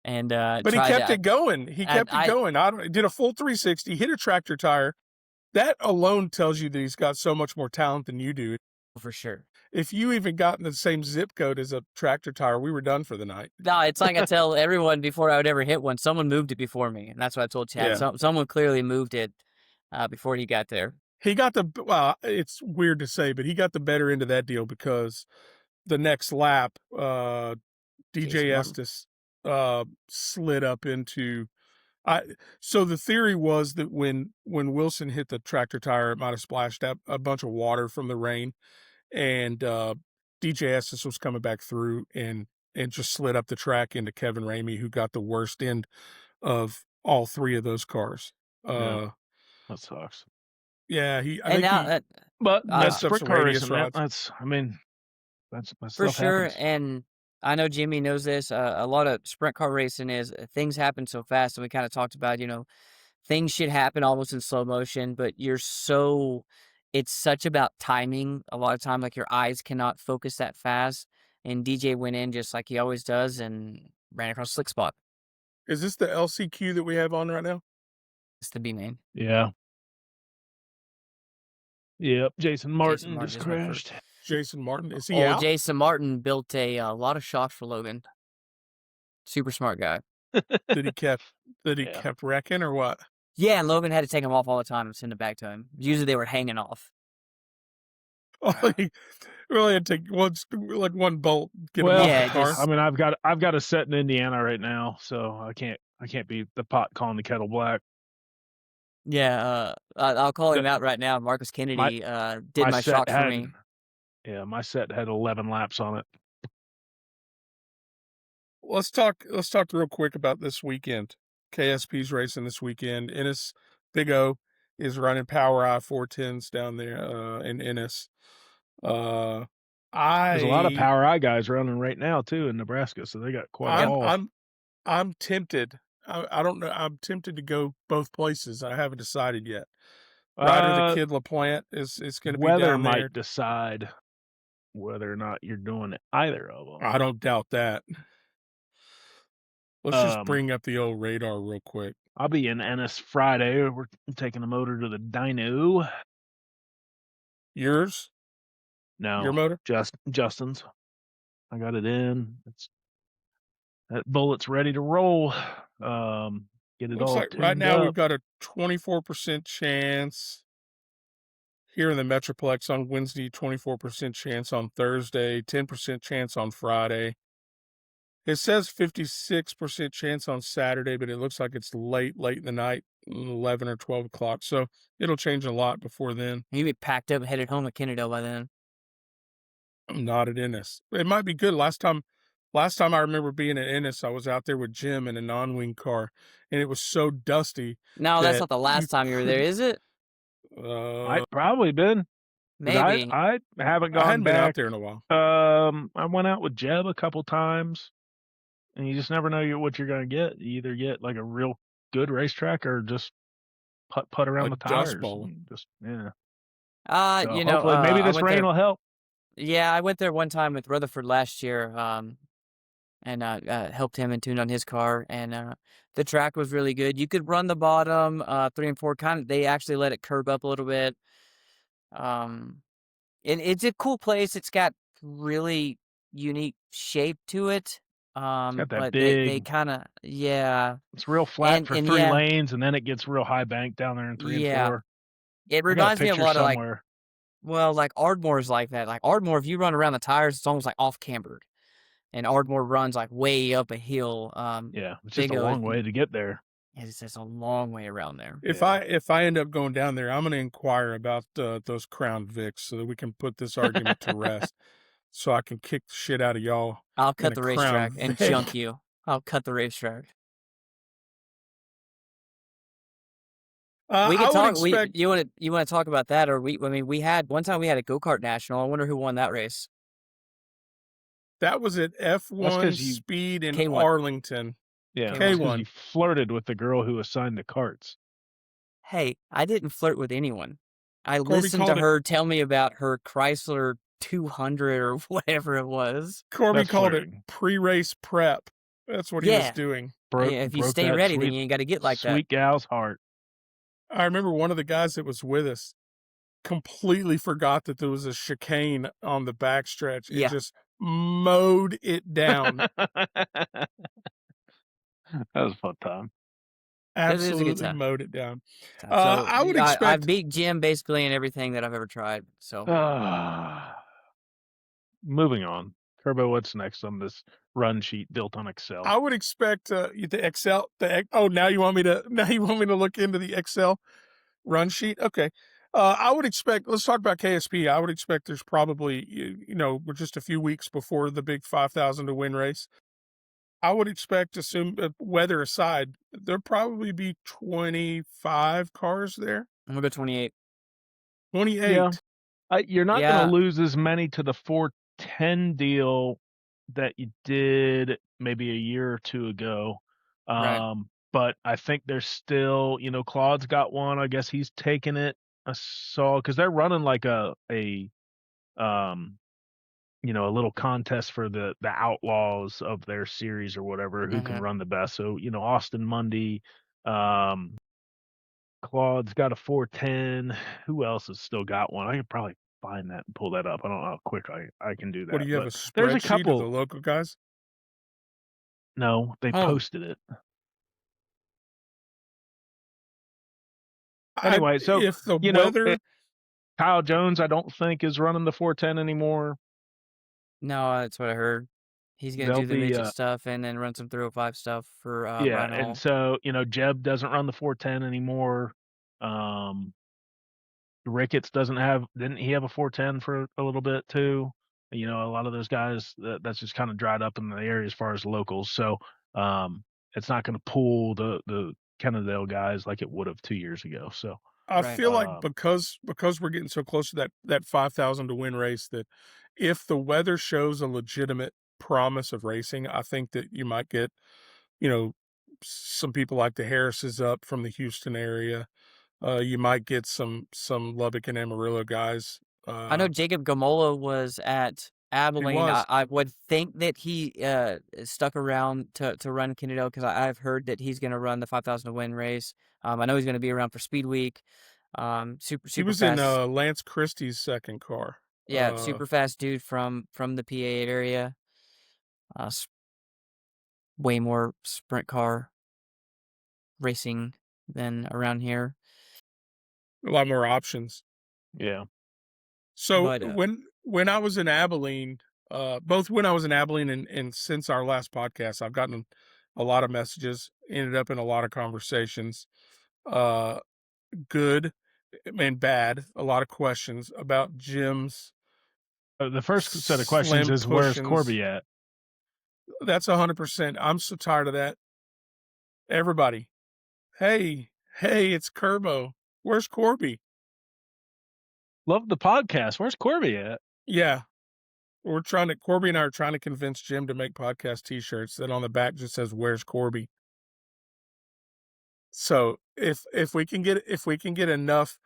C: and
B: But he
C: tried
B: kept
C: to.
B: it going. He kept it going. Did a full 360, hit a tractor tire. That alone tells you that he's got so much more talent than you do.
C: For sure.
B: If you even got in the same zip code as a tractor tire, we were done for the night.
C: No, it's like I tell everyone before I would ever hit one, someone moved it before me, and that's what I told Chad.
B: Yeah.
C: Someone clearly moved it before he got there.
B: He got well, it's weird to say, but he got the better end of that deal because the next lap, DJ Estes slid up into. So the theory was that when Wilson hit the tractor tire, it might have splashed up a bunch of water from the rain, and DJ Estes was coming back through and just slid up the track into Kevin Ramey, who got the worst end of all three of those cars.
D: Yeah, that sucks.
B: Yeah,
D: but
B: messed
D: that's
B: up
D: sprint
B: some
D: car
B: radius
D: racing.
B: rods.
D: That's
C: for
D: stuff
C: sure.
D: happens.
C: And I know Jimmy knows this. A lot of sprint car racing is things happen so fast, and we kind of talked about, things should happen almost in slow motion, but it's such about timing. A lot of time, like your eyes cannot focus that fast. And DJ went in just like he always does and ran across a slick spot.
B: Is this the LCQ that we have on right now?
C: It's the B main.
D: Yeah. Yep. Jason Martin just crashed.
B: Jason Martin, is he out?
C: Jason Martin built a lot of shocks for Logan. Super smart guy.
B: That he kept wrecking or what?
C: Yeah, and Logan had to take him off all the time and send it back to him. Usually they were hanging off.
B: Oh, he really had to take one bolt. Get him off the car.
D: I've got a set in Indiana right now, so I can't be the pot calling the kettle black.
C: Yeah, I'll call him out right now. Marcus Kennedy did my shocks for me.
D: Yeah, my set had 11 laps on it.
B: Let's talk real quick about this weekend. KSP's racing this weekend. Ennis Big O is running Power I 410s down there in Ennis.
D: There's a lot of Power I guys running right now too in Nebraska, so they got quite a haul.
B: I'm tempted. I don't know. I'm tempted to go both places. I haven't decided yet. Ryder the Kid LaPlante is going to be down there.
D: Weather might decide whether or not you're doing either of them.
B: I don't doubt that. Let's just bring up the old radar real quick.
D: I'll be in Ennis Friday. We're taking the motor to the dyno.
B: Yours?
D: No.
B: Your motor?
D: Justin's. I got it in. That bullet's ready to roll. Get it
B: Looks
D: all
B: like right now
D: up.
B: we've got a 24% chance here in the Metroplex on Wednesday, 24% chance on Thursday, 10% chance on Friday. It says 56% chance on Saturday, but it looks like it's late in the night, 11 or 12 o'clock. So it'll change a lot before then.
C: You'll be packed up and headed home to Kennedale by then.
B: I'm not at Ennis. It might be good. Last time I remember being at Ennis, I was out there with Jim in a non-wing car, and it was so dusty.
C: No, that's not the last time you were there, is it?
D: I've probably been.
C: Maybe.
D: I haven't gone
B: I hadn't
D: back.
B: been out there in a while.
D: I went out with Jeb a couple times, and you just never know what you're going to get. You either get like a real good racetrack or just putt around the tires. Just hopefully maybe this rain will help.
C: Yeah, I went there one time with Rutherford last year, and helped him and tuned on his car, and the track was really good. You could run the bottom 3 and 4. They actually let it curb up a little bit. And it's a cool place. It's got really unique shape to it.
D: It's got that
C: but
D: big.
C: they kind of
D: It's real flat for 3 lanes, and then it gets real high bank down there in 3 and 4.
C: It reminds me a lot of like Ardmore's like that. Like Ardmore, if you run around the tires, it's almost like off cambered, and Ardmore runs like way up a hill.
D: It's just a long way to get there.
C: It's just a long way around there.
B: If I end up going down there, I'm going to inquire about those Crown Vics so that we can put this argument to rest. so I can kick the shit out of y'all
C: I'll
B: in
C: cut
B: a
C: the
B: Crown
C: racetrack and
B: Vic.
C: junk you. I'll cut the racetrack. We
B: I
C: could
B: would
C: talk.
B: expect
C: You want to talk about that, or I mean, we had one time we had a go-kart national. I wonder who won that race.
B: that was at
D: That's
B: F1
D: because you,
B: Speed in
C: K1.
B: Arlington.
D: yeah,
C: K1.
D: that's because
B: K1.
D: you flirted with the girl who assigned the carts.
C: Hey, I didn't flirt with anyone. I
B: Corby
C: listened to
B: called it.
C: her tell me about her Chrysler 200 or whatever it was.
B: Corby
D: That's
B: called
D: flirting.
B: it pre-race prep. That's what he was
C: Yeah.
B: doing.
C: If you
D: broke
C: stay
D: that
C: ready, then
D: sweet,
C: you ain't got to get like that.
D: sweet gal's heart.
B: I remember one of the guys that was with us completely forgot that there was a chicane on the backstretch. It
C: Yeah.
B: just mowed it down.
D: That was a fun time.
C: It is a good
B: Absolutely
C: time.
B: mowed it down.
C: So
B: I would expect.
C: I've beat Jim basically in everything that I've ever tried. So
D: Moving on. Turbo, what's next on this run sheet built on Excel?
B: I would expect the Excel. Now you want me to look into the Excel run sheet? Okay. I would expect. Let's talk about KSP. I would expect there's probably we're just a few weeks before the big 5,000 to win race. I would expect, assume weather aside, there'll probably be 25 cars there.
C: I'm gonna go 28.
B: 28.
D: Yeah. You're not
C: Yeah.
D: going to lose as many to the 410 deal that you did maybe a year or two ago.
C: Right.
D: But I think there's still, Claude's got one. I guess he's taking it. I saw because they're running like a little contest for the outlaws of their series or whatever who can run the best. So Austin Mundy, Claude's got a 410. Who else has still got one? I could probably find that and pull that up. I don't know how quick I can do that.
B: What do you have,
D: but
B: a
D: there's a
B: spreadsheet of the
D: couple.
B: local guys?
D: No, they posted it. Anyway, so
B: if the weather,
D: Kyle Jones, I don't think is running the 410 anymore.
C: No, that's what I heard. He's gonna do the midget stuff and then run some 305 stuff for
D: yeah,
C: Ryan
D: and
C: Hall.
D: so Jeb doesn't run the 410 anymore. Ricketts didn't he have a 410 for a little bit too? A lot of those guys that's just kind of dried up in the area as far as locals. So it's not going to pull the Kennedale guys like it would have 2 years ago. So
B: I feel like because we're getting so close to that 5,000 to win race, that if the weather shows a legitimate promise of racing, I think that you might get, some people like the Harrises up from the Houston area. You might get some Lubbock and Amarillo guys.
C: I know Jacob Gamola was at Abilene.
B: was.
C: I would think that he stuck around to run Kennedale because I've heard that he's going to run the 5,000 to win race. I know he's going to be around for Speed Week. Super
B: He was
C: fast.
B: in Lance Christie's second car.
C: Yeah, super fast dude from the PA area. Way more sprint car racing than around here.
B: A lot more options.
D: Yeah.
B: So
C: But,
B: when I was in Abilene, both when I was in Abilene and since our last podcast, I've gotten a lot of messages, ended up in a lot of conversations, good and bad, a lot of questions about Jim's.
D: The first set of questions is where's Corby at?
B: That's 100%. I'm so tired of that. Everybody, hey, it's Kerbo. Where's Corby?
D: Love the podcast. Where's Corby at?
B: Yeah. Corby and I are trying to convince Jim to make podcast t-shirts that on the back just says, "Where's Corby?" So if we can get enough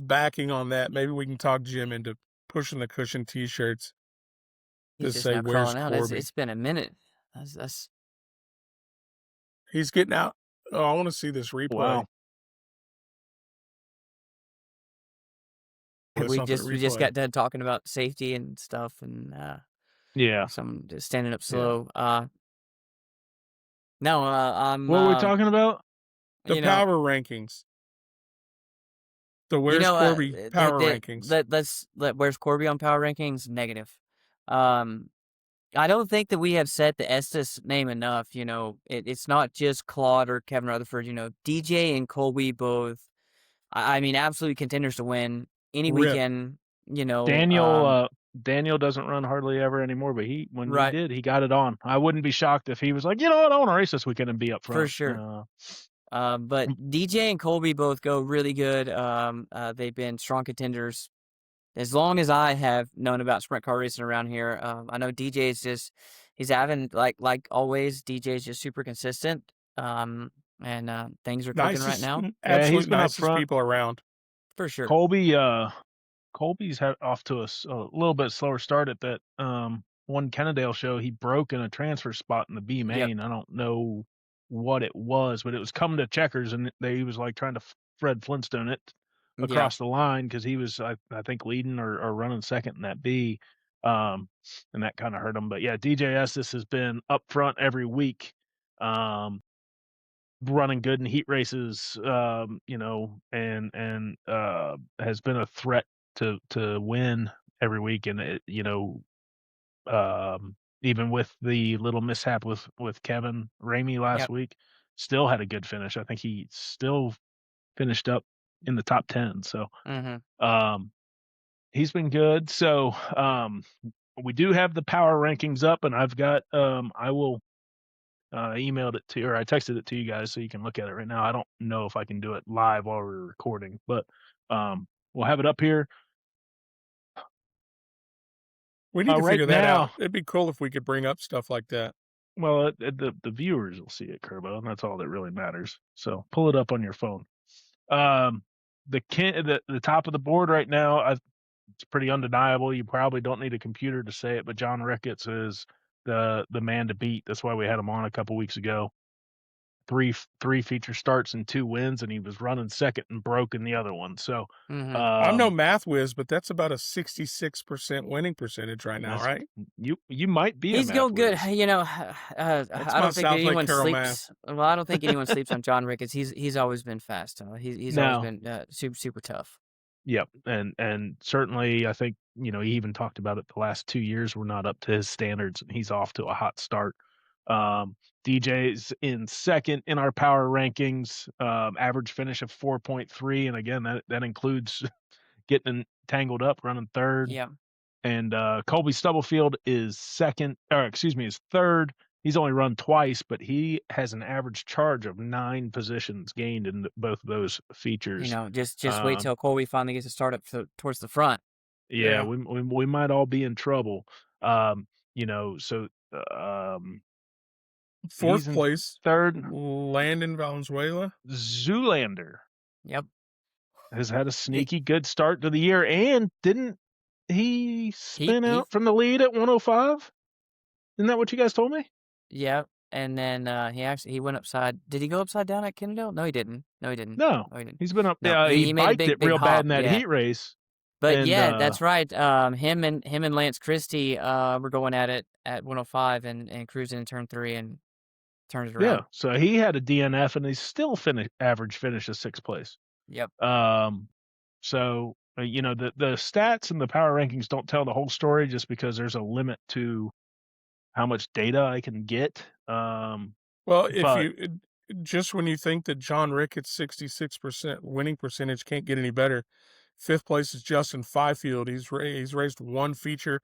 B: backing on that, maybe we can talk Jim into pushing the cushion t-shirts
C: he's
B: to
C: just
B: say,
C: now
B: "Where's
C: calling out.
B: Corby?"
C: It's been a minute. That's
B: He's getting out. Oh, I want to see this replay.
D: Wow.
C: we just got done talking about safety and stuff, and
D: yeah,
C: some just standing up slow. No, I'm.
D: What were we talking about?
B: The power rankings. The Where's Corby power rankings.
C: Let Where's Corby on power rankings negative. I don't think that we have said the Estes name enough. It's not just Claude or Kevin Rutherford. DJ and Colby both. I mean, absolute contenders to win any weekend.
D: Daniel Daniel doesn't run hardly ever anymore, but when he
C: Right.
D: did, he got it on. I wouldn't be shocked if he was like, you know what, I want to race this weekend and be up
C: For
D: front.
C: sure. But DJ and Colby both go really good. They've been strong contenders as long as I have known about sprint car racing around here. I know DJ's he's having like always. DJ's just super consistent. And things are clicking right
B: Nicest,
C: now
D: Yeah, he's
B: absolute
D: been up
B: nicest
D: front.
B: people around.
C: for sure.
D: Colby's had off to a little bit slower start at that one Kennedale show. He broke in a transfer spot in the B
C: Yep.
D: main. I don't know what it was, but it was coming to checkers, and he was like trying to Fred Flintstone it
C: Yeah.
D: across the line because he was I think leading or running second in that B, and that kind of hurt him. But yeah, DJ Estes has been up front every week. Running good in heat races, and has been a threat to win every week. And even with the little mishap with Kevin Ramey last
C: Yep.
D: week, still had a good finish. I think he still finished up in the top 10. So
C: Mm-hmm.
D: he's been good. So we do have the power rankings up, and I've got I will emailed it to you, or I texted it to you guys so you can look at it right now. I don't know if I can do it live while we're recording, but we'll have it up here.
B: We need to
D: Right
B: figure that out.
D: now,
B: It'd be cool if we could bring up stuff like that.
D: well, the viewers will see it, Kerbo, and that's all that really matters. So pull it up on your phone. Um, the top of the board right now, it's pretty undeniable. You probably don't need a computer to say it, but John Ricketts is the man to beat. That's why we had him on a couple weeks ago. Three feature starts and 2 wins, and he was running second and broke in the other one. So,
C: Mm-hmm.
B: I'm no math whiz, but that's about a 66% winning percentage right now,
D: that's
B: right?
D: you might be a
C: He's
D: math
C: going good.
D: whiz.
C: You know,
B: That's
C: I
B: my
C: don't think
B: South Lake
C: anyone
B: Carroll math.
C: sleeps. Well, I don't think anyone sleeps on John Ricketts. He's always been fast. He's always
D: Now,
C: been super tough.
D: yep, and certainly I think he even talked about it. The last 2 years were not up to his standards, and he's off to a hot start. DJ's in second in our power rankings, average finish of 4.3, and again that includes getting tangled up, running third.
C: Yeah.
D: And Colby Stubblefield is is third. He's only run twice, but he has an average charge of 9 positions gained in both of those features.
C: Just wait till Colby finally gets to start up towards the front.
D: Yeah,
B: Yeah.
D: we might all be in trouble. So
B: Fourth
D: he's in
B: place,
D: third.
B: Landon Valenzuela.
D: Zoolander
C: Yep.
D: has had a
C: He
D: sneaky good start to the year, and didn't he
C: he
D: spin
C: he
D: out from the lead at 105? Isn't that what you guys told me?
C: Yep. And then he went upside. Did he go upside down at Kennedale? No, he didn't. No, he didn't.
D: No,
C: No, he didn't.
D: he's been up.
C: No,
D: He
C: he made a
D: biked it
C: big
D: real bad
C: hop.
D: in that
C: Yeah.
D: heat race.
C: But
D: And
C: yeah, that's right. Him and Lance Christie were going at it at 105 and cruising in turn 3 and turned it
D: yeah,
C: around.
D: so he had a DNF, and he still average finish of 6th place.
C: Yep.
D: So the stats and the power rankings don't tell the whole story, just because there's a limit to how much data I can get.
B: Well, if
D: But
B: just when you think that John Ricketts' 66% winning percentage can't get any better, 5th place is Justin Fifield. He's raced one feature,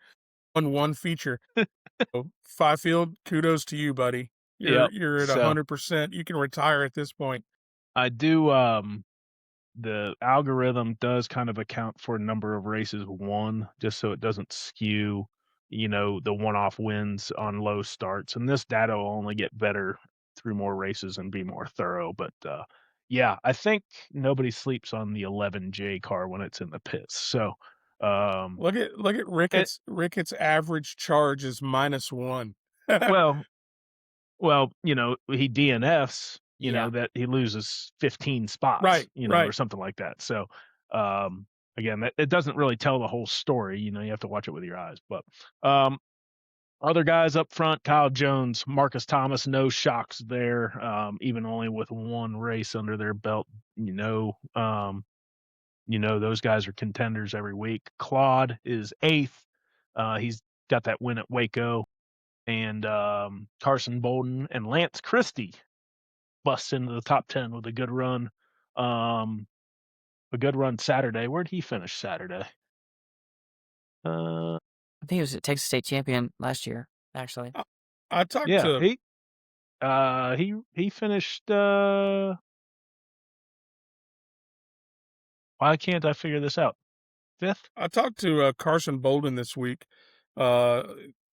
B: won one feature. So, Fifield, kudos to you, buddy.
D: yep.
B: You're at
D: So
B: 100%. You can retire at this point.
D: I do. The algorithm does kind of account for number of races won, just so it doesn't skew, the one-off wins on low starts. And this data will only get better through more races and be more thorough. But yeah, I think nobody sleeps on the 11J car when it's in the pits. So
B: Look at
D: it,
B: Ricketts' average charge is -1.
D: well, he DNFs,
C: Yeah.
D: that he loses 15 spots,
B: Right,
D: or
B: right.
D: something like that. So, again, it doesn't really tell the whole story. You have to watch it with your eyes. But other guys up front, Kyle Jones, Marcus Thomas, no shocks there, even only with one race under their belt. Those guys are contenders every week. Claude is 8th. He's got that win at Waco. And Carson Bolden and Lance Christie busts into the top 10 with a good run. A good run Saturday. Where'd he finish Saturday?
C: I think he was a Texas State champion last year, actually.
B: I talked
D: Yeah,
B: to
D: he finished. Why can't I figure this out? 5th?
B: I talked to Carson Bolden this week. Uh,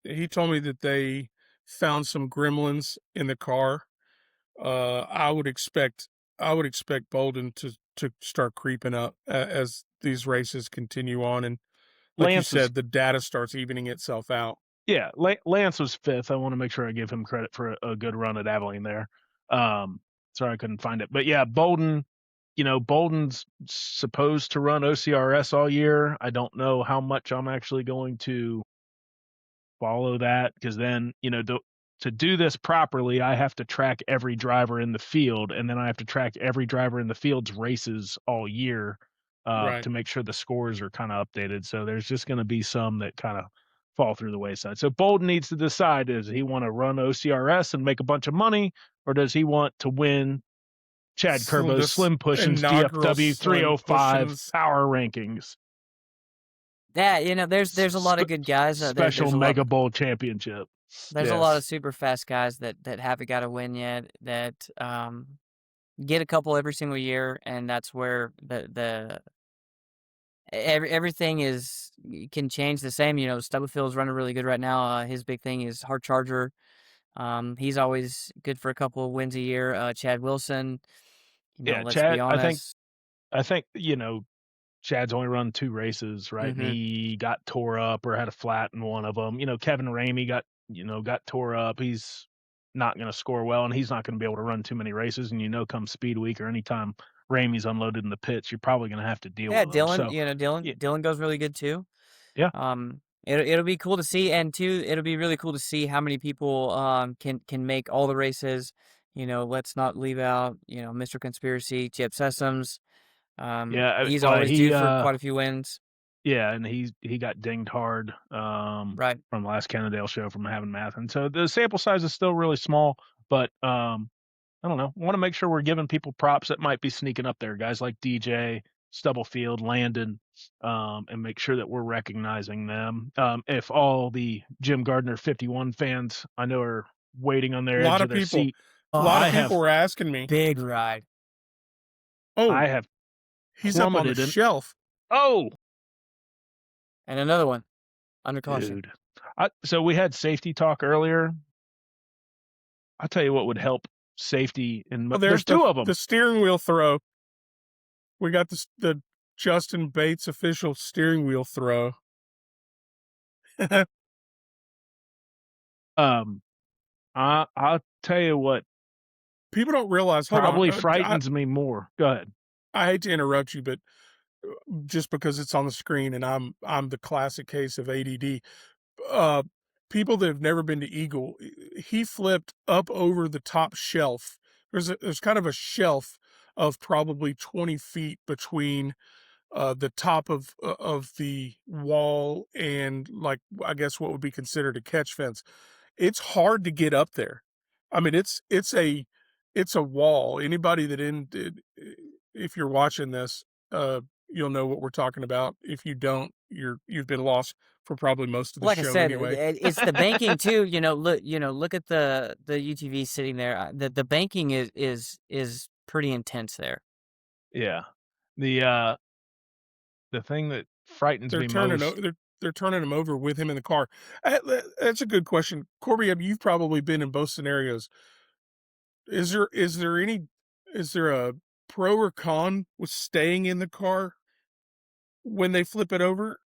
B: he told me that they found some gremlins in the car. I would expect Bolden to start creeping up as these races continue on, and like you
D: Lance was
B: said, the data starts evening itself out.
D: Yeah, Lance was 5th. I want to make sure I give him credit for a good run at Abilene there. Sorry I couldn't find it, but yeah, Bolden. Bolden's supposed to run OCRS all year. I don't know how much I'm actually going to follow that, because then to do this properly, I have to track every driver in the field, and then I have to track every driver in the field's races all year
B: Right.
D: to make sure the scores are kind of updated. So there's just going to be some that kind of fall through the wayside. So Bolden needs to decide: does he want to run OCRS and make a bunch of money, or does he want to win Chad Kerbo's
B: This
D: Slim Pushins
B: inaugural
D: DFW
B: Slim
D: 305
B: Pushins.
D: power rankings?
C: Yeah, there's a lot of good guys.
D: Special Mega Bowl championship.
C: There's a lot of super fast guys that haven't got a win yet, that get a couple every single year, and that's where everything can change the same. Stubblefield's running really good right now. His big thing is hard charger. He's always good for a couple of wins a year. Chad Wilson, let's
D: Chad,
C: be honest.
D: I think Chad's only run 2 races, right?
C: Mm-hmm.
D: And he got tore up or had a flat in one of them. Kevin Ramey got tore up. He's not going to score well, and he's not going to be able to run too many races. And come Speed Week or anytime Ramey's unloaded in the pits, you're probably going to have to deal with
C: Dylan.
D: him. So,
C: Dylan goes really good too.
D: Yeah.
C: It'll be cool to see, and too, it'll be really cool to see how many people can make all the races. Let's not leave out Mr. Conspiracy, Chip Sessoms. He's always due for quite a few wins.
D: Yeah, and he got dinged hard
C: right
D: from the last Cannondale show from having math, and so the sample size is still really small. But I don't know. I want to make sure we're giving people props that might be sneaking up there, guys like DJ, Stubblefield, Landon, and make sure that we're recognizing them. If all the Jim Gardner 51 fans I know are waiting on their edge of their seat,
B: a lot of people were asking me.
C: Big ride.
B: Oh,
D: I have.
B: He's up on the shelf.
D: Oh,
C: and another one under caution.
D: Dude. So we had safety talk earlier. I'll tell you what would help safety. There's 2 of them.
B: The steering wheel throw. We got the Justin Bates official steering wheel throw.
D: I'll tell you what.
B: People don't realize.
D: Probably frightens me more. Go ahead.
B: I hate to interrupt you, but just because it's on the screen and I'm the classic case of ADD. People that have never been to Eagle, he flipped up over the top shelf. There's kind of a shelf of probably 20 feet between the top of the wall and, like, I guess what would be considered a catch fence. It's hard to get up there. I mean, it's a wall. Anybody if you're watching this, you'll know what we're talking about. If you don't, you've been lost for probably most of the show.
C: Like I said,
B: anyway.
C: It's the banking too. Look at the UTV sitting there. The banking is pretty intense there.
D: Yeah, the thing that frightens me most.
B: They're turning him over with him in the car. That's a good question, Corby. I mean, you've probably been in both scenarios. Is there a pro or con with staying in the car when they flip it over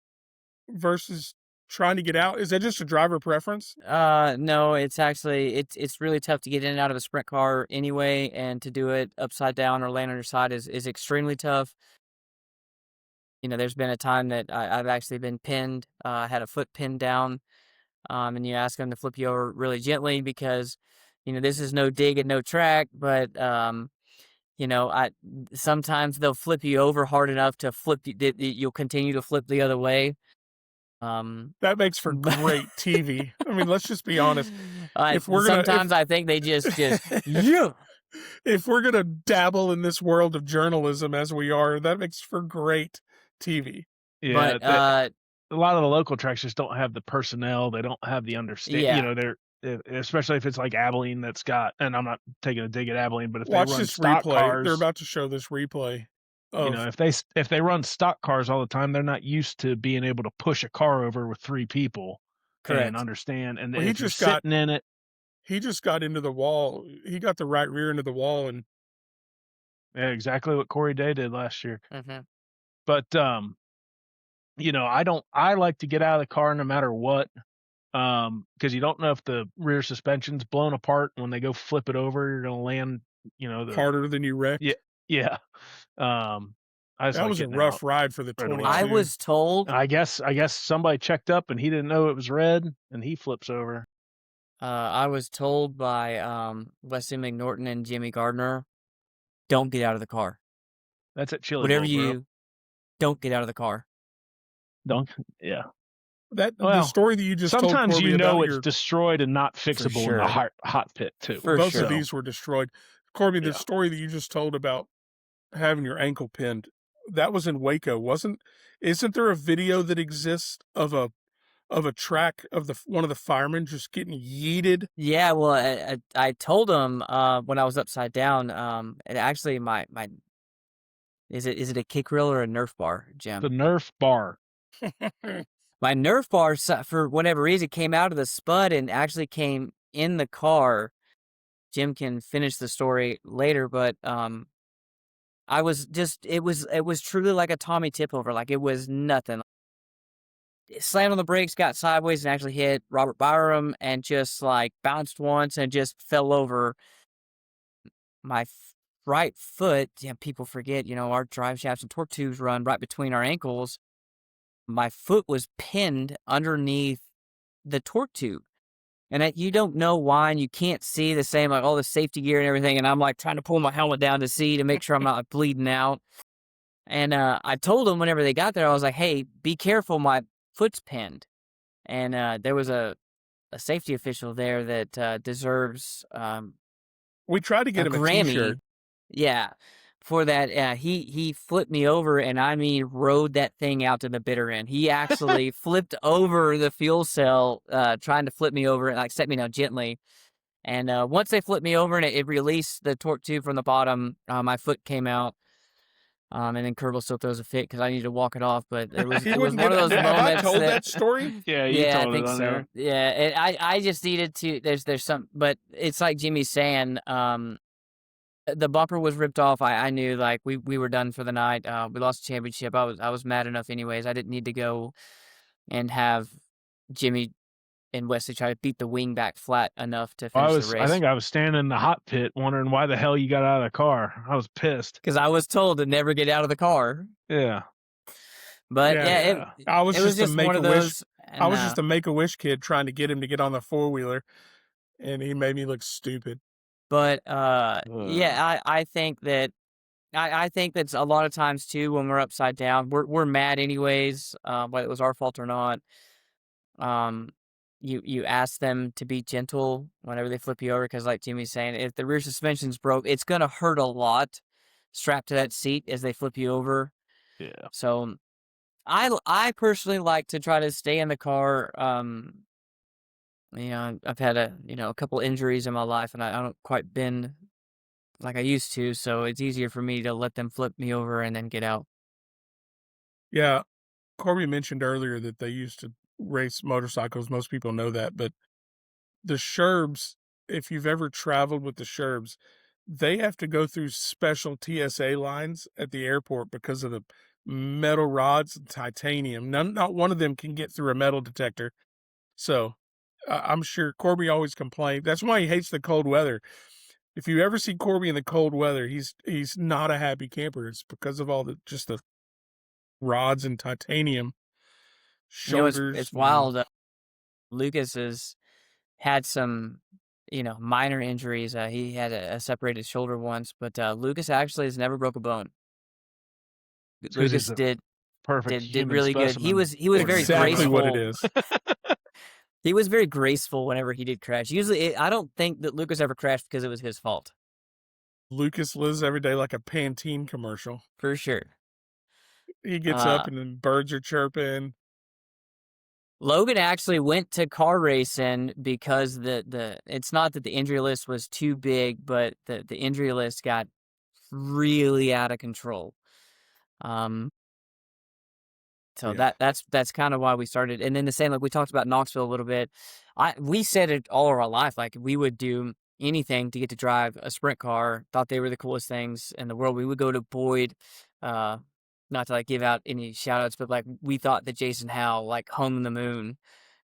B: versus trying to get out? Is that just a driver preference?
C: No, it's actually it's really tough to get in and out of a sprint car anyway, and to do it upside down or land on your side is extremely tough. There's been a time that I've actually been pinned. I had a foot pinned down, and you ask them to flip you over really gently because, this is no dig and no track, but sometimes they'll flip you over hard enough to flip you, you'll continue to flip the other way.
B: That makes for great TV. I mean, let's just be honest.
C: I think they just yeah.
B: If we're gonna dabble in this world of journalism as we are, that makes for great TV.
C: Yeah, but
D: a lot of the local tracks just don't have the personnel. They don't have the understand. You
C: Yeah,
D: know, especially if it's like Abilene that's got. And I'm not taking a dig at Abilene, but if they
B: Watch
D: run
B: this
D: stock
B: replay. They're
D: cars,
B: about to show this replay of
D: if they run stock cars all the time, they're not used to being able to push a car over with 3 people and
C: correct.
D: understand. And
B: well,
D: if you're sitting in it,
B: he just got into the wall. He got the right rear into the wall, and
D: yeah, exactly what Corey Day did last year.
C: Hmm.
D: But I like to get out of the car no matter what. Because you don't know if the rear suspension's blown apart. When they go flip it over, you're gonna land,
B: harder than you
D: yeah,
B: wrecked.
D: yeah. I just
B: That
D: like
B: was a
D: getting
B: rough
D: out
B: ride for the
D: right away.
B: 22.
C: I was told
D: I guess somebody checked up and he didn't know it was red, and he flips over.
C: I was told by Wesley McNorton and Jimmy Gardner, don't get out of the car.
D: That's at Chili
C: Whatever
D: Bowl, bro.
C: you don't get out of the car.
D: Don't, yeah.
B: The
D: Well,
B: story that you just told
D: sometimes
B: Corby
D: you know
B: about
D: it's destroyed and not fixable in
C: sure.
D: the hot pit too.
C: For
B: both
C: sure.
B: of these were destroyed. Corby, the
D: Yeah.
B: story that you just told about having your ankle pinned, that was in Waco, isn't there a video that exists of a track of one of the firemen just getting yeeted?
C: Yeah, well, I told him when I was upside down. And actually, my is it a kick reel or a Nerf bar, Jim?
D: The Nerf bar.
C: My Nerf bar, for whatever reason, came out of the spud and actually came in the car. Jim can finish the story later, but I was just it was truly like a Tommy tip over. Like, it was nothing. It slammed on the brakes, got sideways, and actually hit Robert Byram and just like bounced once and just fell over. My right foot, yeah, people forget, our drive shafts and torque tubes run right between our ankles. My foot was pinned underneath the torque tube. And you don't know why, and you can't see the same, like all the safety gear and everything. And I'm like trying to pull my helmet down to see to make sure I'm not like, bleeding out. And I told them whenever they got there, I was like, hey, be careful, my foot's pinned. And there was a safety official there that deserves
B: We tried to get
C: a
B: him a
C: Grammy.
B: T-shirt.
C: Yeah, for that. He flipped me over, and I mean rode that thing out to the bitter end. He actually flipped over the fuel cell, trying to flip me over and like set me down gently. And once they flipped me over and it released the torque tube from the bottom, my foot came out. And then Kerbal still throws a fit because I need to walk it off. But it was one of those moments.
B: Have I told that story?
D: Yeah, you
C: I
D: told
C: think
D: it on
C: so.
D: there.
C: Yeah, I just needed to. There's some, but it's like Jimmy's saying. The bumper was ripped off. I knew like we were done for the night. We lost the championship. I was mad enough anyways. I didn't need to go and have Jimmy and Wesley try to beat the wing back flat enough to finish the race.
D: I think I was standing in the hot pit wondering why the hell you got out of the car. I was pissed.
C: Because I was told to never get out of the car.
D: Yeah.
C: But
B: I was just
C: one of those. And,
B: I was just a Make-A-Wish kid trying to get him to get on the four-wheeler, and he made me look stupid.
C: But I think that I think that's a lot of times too when we're upside down, we're mad anyways, whether it was our fault or not. You ask them to be gentle whenever they flip you over because, like Jimmy's saying, if the rear suspension's broke, it's gonna hurt a lot strapped to that seat as they flip you over.
D: Yeah.
C: So I personally like to try to stay in the car. I've had a couple injuries in my life, and I don't quite bend like I used to, so it's easier for me to let them flip me over and then get out.
B: Yeah, Corby mentioned earlier that they used to race motorcycles. Most people know that, but the Sherbs, if you've ever traveled with the Sherbs, they have to go through special TSA lines at the airport because of the metal rods and titanium. Not one of them can get through a metal detector. So I'm sure Corby always complained. That's why he hates the cold weather. If you ever see Corby in the cold weather, he's not a happy camper. It's because of all the rods and titanium shoulders.
C: It's wild. Lucas has had some, minor injuries. He had a separated shoulder once, but Lucas actually has never broke a bone. Lucas did really good. He was very graceful.
B: What it is.
C: He was very graceful whenever he did crash. Usually, I don't think that Lucas ever crashed because it was his fault.
B: Lucas lives every day like a Pantene commercial.
C: For sure.
B: He gets up and then birds are chirping.
C: Logan actually went to car racing because it's not that the injury list was too big, but the injury list got really out of control. So
A: Yeah.
C: that's kind of why we started. And then the same, like we talked about Knoxville a little bit. We said it all of our life, like we would do anything to get to drive a sprint car. Thought they were the coolest things in the world. We would go to Boyd, not to like give out any shout outs, but like we thought that Jason Howe like hung the moon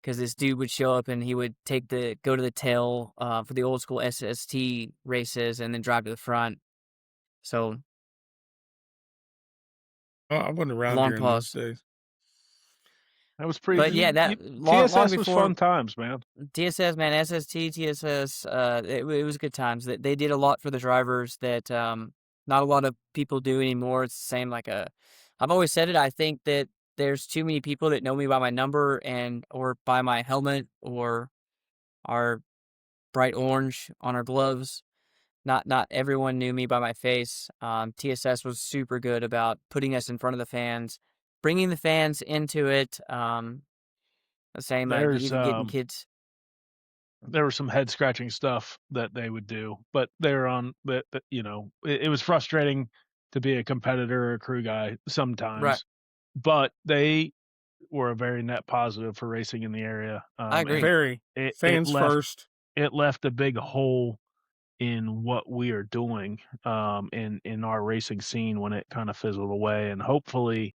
C: because this dude would show up and he would go to the tail for the old school SST races and then drive to the front. So
B: Oh, I wasn't around
C: long
B: during those
C: pause.
B: days.
D: That was
C: But
D: pretty.
C: yeah, that long
D: TSS was
C: before
D: fun times, man.
C: TSS, man, SST, TSS, it was good times. They did a lot for the drivers that not a lot of people do anymore. It's the same like I've always said it. I think that there's too many people that know me by my number and or by my helmet or our bright orange on our gloves. Not everyone knew me by my face. TSS was super good about putting us in front of the fans, bringing the fans into it. The same,
D: There's
C: even getting kids.
D: there was some head scratching stuff that they would do, but they're on that it was frustrating to be a competitor or a crew guy
C: Right.
D: sometimes, but they were a very net positive for racing in the area.
C: I
D: And
C: agree.
B: Very
D: it
B: fans
D: left
B: first.
D: a big hole in what we are doing in our racing scene when it kind of fizzled away, and hopefully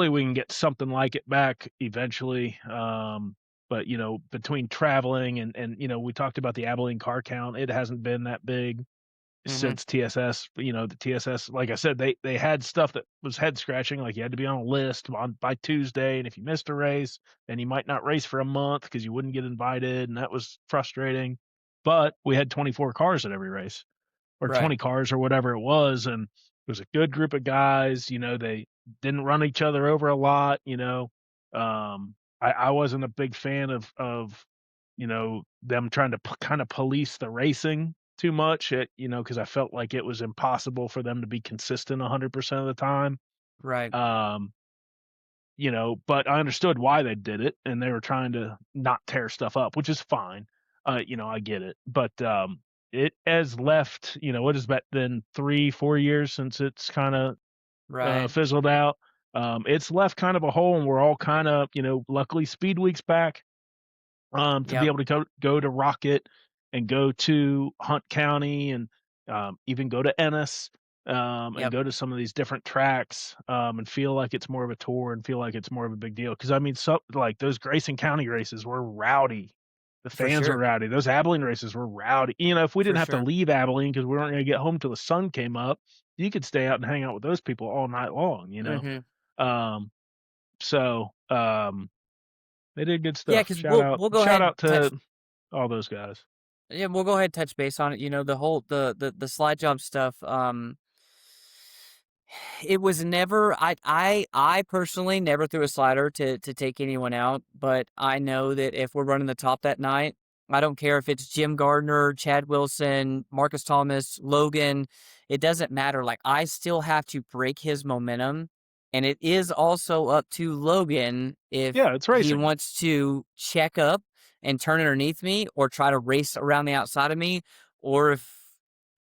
D: we can get something like it back eventually. But between traveling and we talked about the Abilene car count, it hasn't been that big
C: Mhm.
D: since TSS. The TSS, like I said, they had stuff that was head scratching, like you had to be on a list by Tuesday, and if you missed a race, then you might not race for a month because you wouldn't get invited, and that was frustrating. But we had 24 cars at every race, or
C: Right.
D: 20 cars or whatever it was, and it was a good group of guys. They didn't run each other over a lot. I wasn't a big fan of them trying to kind of police the racing too much, because I felt like it was impossible for them to be consistent 100% of the time.
C: Right.
D: um but I understood why they did it, and they were trying to not tear stuff up, which is fine. I get it. But it has left, what has that been, 3-4 years since it's kind of
C: Right.
D: fizzled out. It's left kind of a hole, and we're all kind of, luckily Speed Week's back, to be
C: Yep.
D: able to go to Rocket and go to Hunt County, and even go to Ennis, and
C: Yep.
D: go to some of these different tracks, and feel like it's more of a tour and feel like it's more of a big deal. Because I mean, so like those Grayson County races were rowdy. The
C: For
D: fans were
C: sure.
D: rowdy. Those Abilene races were rowdy. If we
C: For
D: didn't have to
C: sure.
D: leave Abilene because we weren't going to get home till the sun came up, you could stay out and hang out with those people all night long.
C: Mhm.
D: Um, so they did good
C: Yeah,
D: stuff.
C: because
D: Shout out,
C: we'll go
D: shout
C: ahead
D: out
C: and touch.
D: to all those guys.
C: Yeah, we'll go ahead and touch base on it. The whole the slide job stuff. It was never. I personally never threw a slider to take anyone out, but I know that if we're running the top that night, I don't care if it's Jim Gardner, Chad Wilson, Marcus Thomas, Logan. It doesn't matter. Like I still have to break his momentum, and it is also up to Logan if
D: Yeah, it's
C: he
D: racing.
C: wants to check up and turn underneath me, or try to race around the outside of me, or if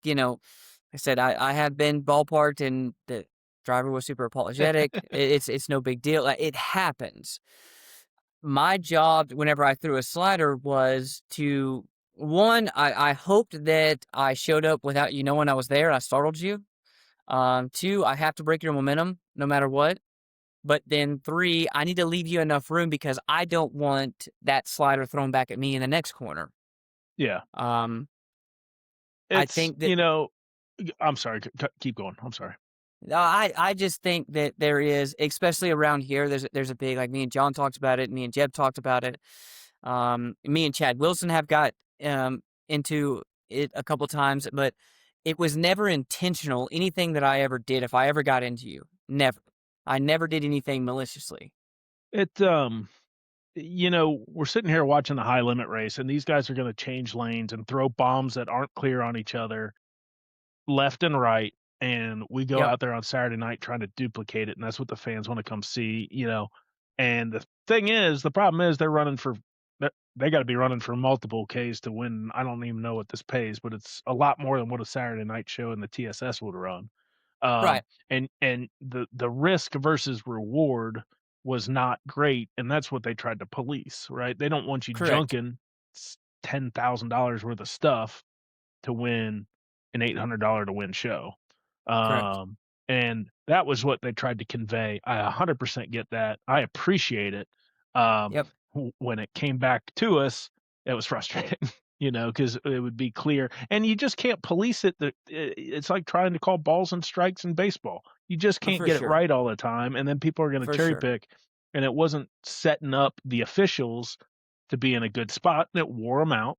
C: you know I said I have been ballparked and the driver was super apologetic. It's no big deal. Like, it happens. My job whenever I threw a slider was to one, I hoped that I showed up without you knowing I was there and I startled you. Two, I have to break your momentum no matter what. But then three, I need to leave you enough room because I don't want that slider thrown back at me in the next corner.
D: Yeah.
C: Um, I
D: It's,
C: think that
D: I'm sorry, keep going. I'm sorry.
C: No, I just think that there is, especially around here, there's a big, like me and John talked about it, me and Jeb talked about it. Me and Chad Wilson have got into it a couple times, but it was never intentional. Anything that I ever did, if I ever got into you, never. I never did anything maliciously.
D: It we're sitting here watching the high limit race, and these guys are going to change lanes and throw bombs that aren't clear on each other left and right, and we go
C: Yep.
D: out there on Saturday night trying to duplicate it, and that's what the fans want to come see. And the problem is they're running for they got to be running for multiple Ks to win. I don't even know what this pays, but it's a lot more than what a Saturday night show in the TSS would run.
C: Right.
D: And the risk versus reward was not great, and that's what they tried to police, right? They don't want you
C: Correct.
D: junking $10,000 worth of stuff to win an $800 to win show.
C: Correct.
D: And that was what they tried to convey. I 100% get that. I appreciate it. Um,
C: Yep.
D: when it came back to us, it was frustrating, because it would be clear, and you just can't police it. It's like trying to call balls and strikes in baseball. You just can't
C: For
D: get it
C: sure.
D: right all the time, and then people are going to
C: For
D: cherry
C: sure.
D: pick, and it wasn't setting up the officials to be in a good spot, and it wore them out,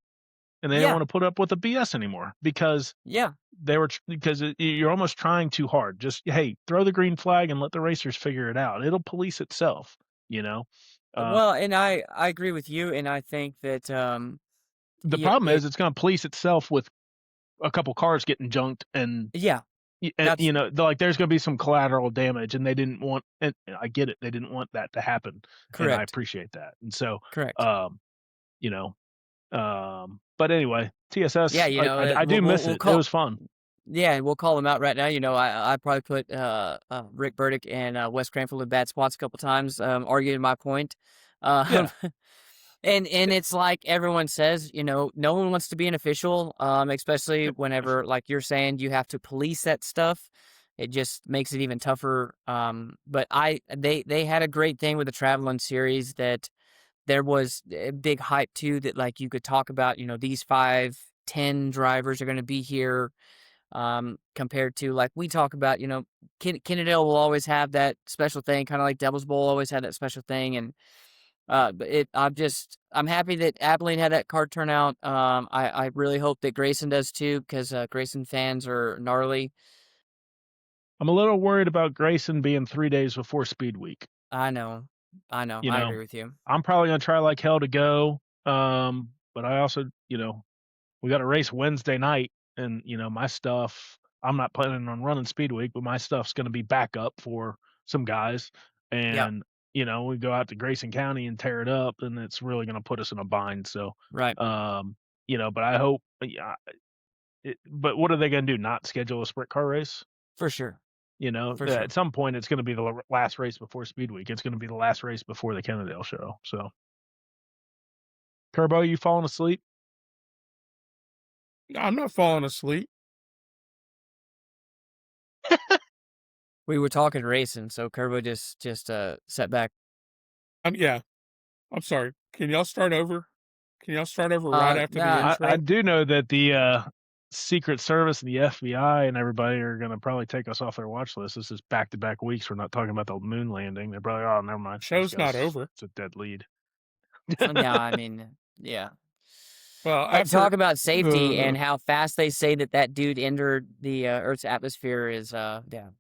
D: and they didn't
C: Yeah.
D: want to put up with the BS anymore because
C: Yeah.
D: you're almost trying too hard. Just, hey, throw the green flag and let the racers figure it out. It'll police itself, you know. Uh,
C: Well, and I agree with you, and I think that
D: the
C: yeah,
D: problem is it's going to police itself with a couple cars getting junked, and
C: yeah, that's
D: there's going to be some collateral damage, and they didn't want. And I get it, they didn't want that to happen, and I
C: correct.
D: appreciate that. And so,
C: Correct.
D: um, you know, but anyway, TSS,
C: Yeah,
D: I do miss
C: we'll
D: it. It
C: call.
D: was fun.
C: Yeah, we'll call them out right now. I probably put Rick Burdick and Wes Cranfield in bad spots a couple times, arguing my point.
D: Yeah.
C: And it's like everyone says, no one wants to be an official, especially whenever, like you're saying, you have to police that stuff. It just makes it even tougher. But they had a great thing with the Traveling series that there was a big hype too, that like you could talk about, these 5-10 drivers are going to be here, compared to like we talk about, Kennedale will always have that special thing, kind of like Devil's Bowl always had that special thing. And but I'm happy that Abilene had that card turnout. I really hope that Grayson does too, because Grayson fans are gnarly.
D: I'm a little worried about Grayson being 3 days before Speed Week.
C: I know. I agree with you.
D: I'm probably gonna try like hell to go. But I also, we got a race Wednesday night, and my stuff. I'm not planning on running Speed Week, but my stuff's gonna be backup for some guys,
C: Yep.
D: and we go out to Grayson County and tear it up, and it's really gonna put us in a bind. So,
C: Right.
D: but I hope. Yeah. But what are they gonna do? Not schedule a sprint car race?
C: For sure. For
D: At
C: sure.
D: some point, it's going to be the last race before Speed Week. It's going to be the last race before the Kennedale show. So, Turbo, you falling asleep?
B: I'm not falling asleep.
C: We were talking racing, so Kerbo just sat back.
B: Yeah. I'm sorry. Can y'all start over? Right after the
C: Nah,
B: intro?
D: I do know that the Secret Service and the FBI and everybody are going to probably take us off their watch list. This is back-to-back weeks. We're not talking about the moon landing. They're probably, oh, never mind.
B: Show's not over.
D: It's a dead lead.
C: yeah, I mean, yeah.
B: Well,
C: Talk about safety and how fast they say that dude entered the Earth's atmosphere is,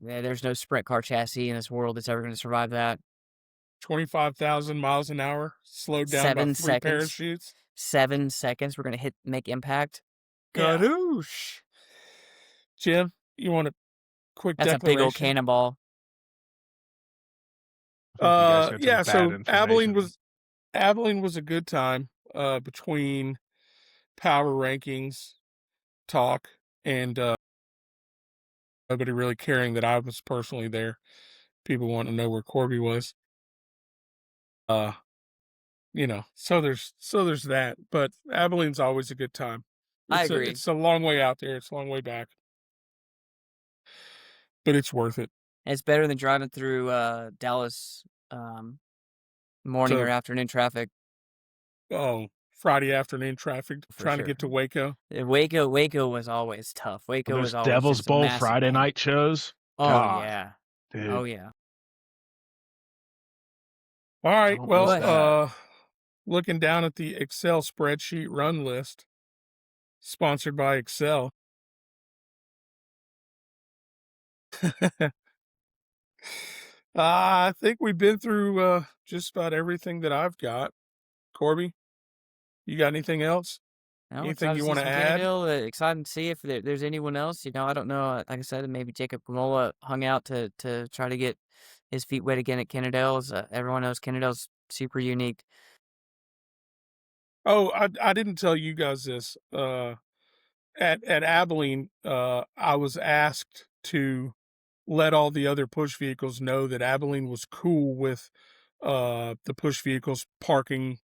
C: there's no sprint car chassis in this world that's ever going to survive that.
B: 25,000 miles an hour, slowed down
C: 7
B: by 3
C: seconds.
B: parachutes.
C: 7 seconds. We're going to make impact.
B: Yeah.
C: Gadoosh.
B: Jim, you want a quick
C: That's
B: declaration?
C: a big old cannonball.
B: Yeah. So Abilene was a good time. Between power rankings, talk, and nobody really caring that I was personally there. People want to know where Corby was. So there's that. But Abilene's always a good time.
C: I agree.
B: It's a long way out there. It's a long way back. But it's worth it.
C: It's better than driving through Dallas morning or afternoon traffic.
B: Oh, Friday afternoon traffic trying
C: sure.
B: to get to Waco.
C: Waco was always tough. Waco was always
D: Devil's
C: just
D: Bowl Friday night shows.
C: Oh
D: God,
C: yeah.
D: dude.
C: Oh yeah.
B: All right.
D: Don't
B: Well,
D: miss that.
B: looking down at the Excel spreadsheet run list, sponsored by Excel. I think we've been through just about everything that I've got. Corby, you got anything else?
C: No,
B: Anything you want to add?
C: Excited to see if there's anyone else. I don't know. Like I said, maybe Jacob Gamola hung out to try to get his feet wet again at Kennedale's. Everyone knows Kennedale's super unique.
B: Oh, I didn't tell you guys this. At Abilene, I was asked to let all the other push vehicles know that Abilene was cool with the push vehicles parking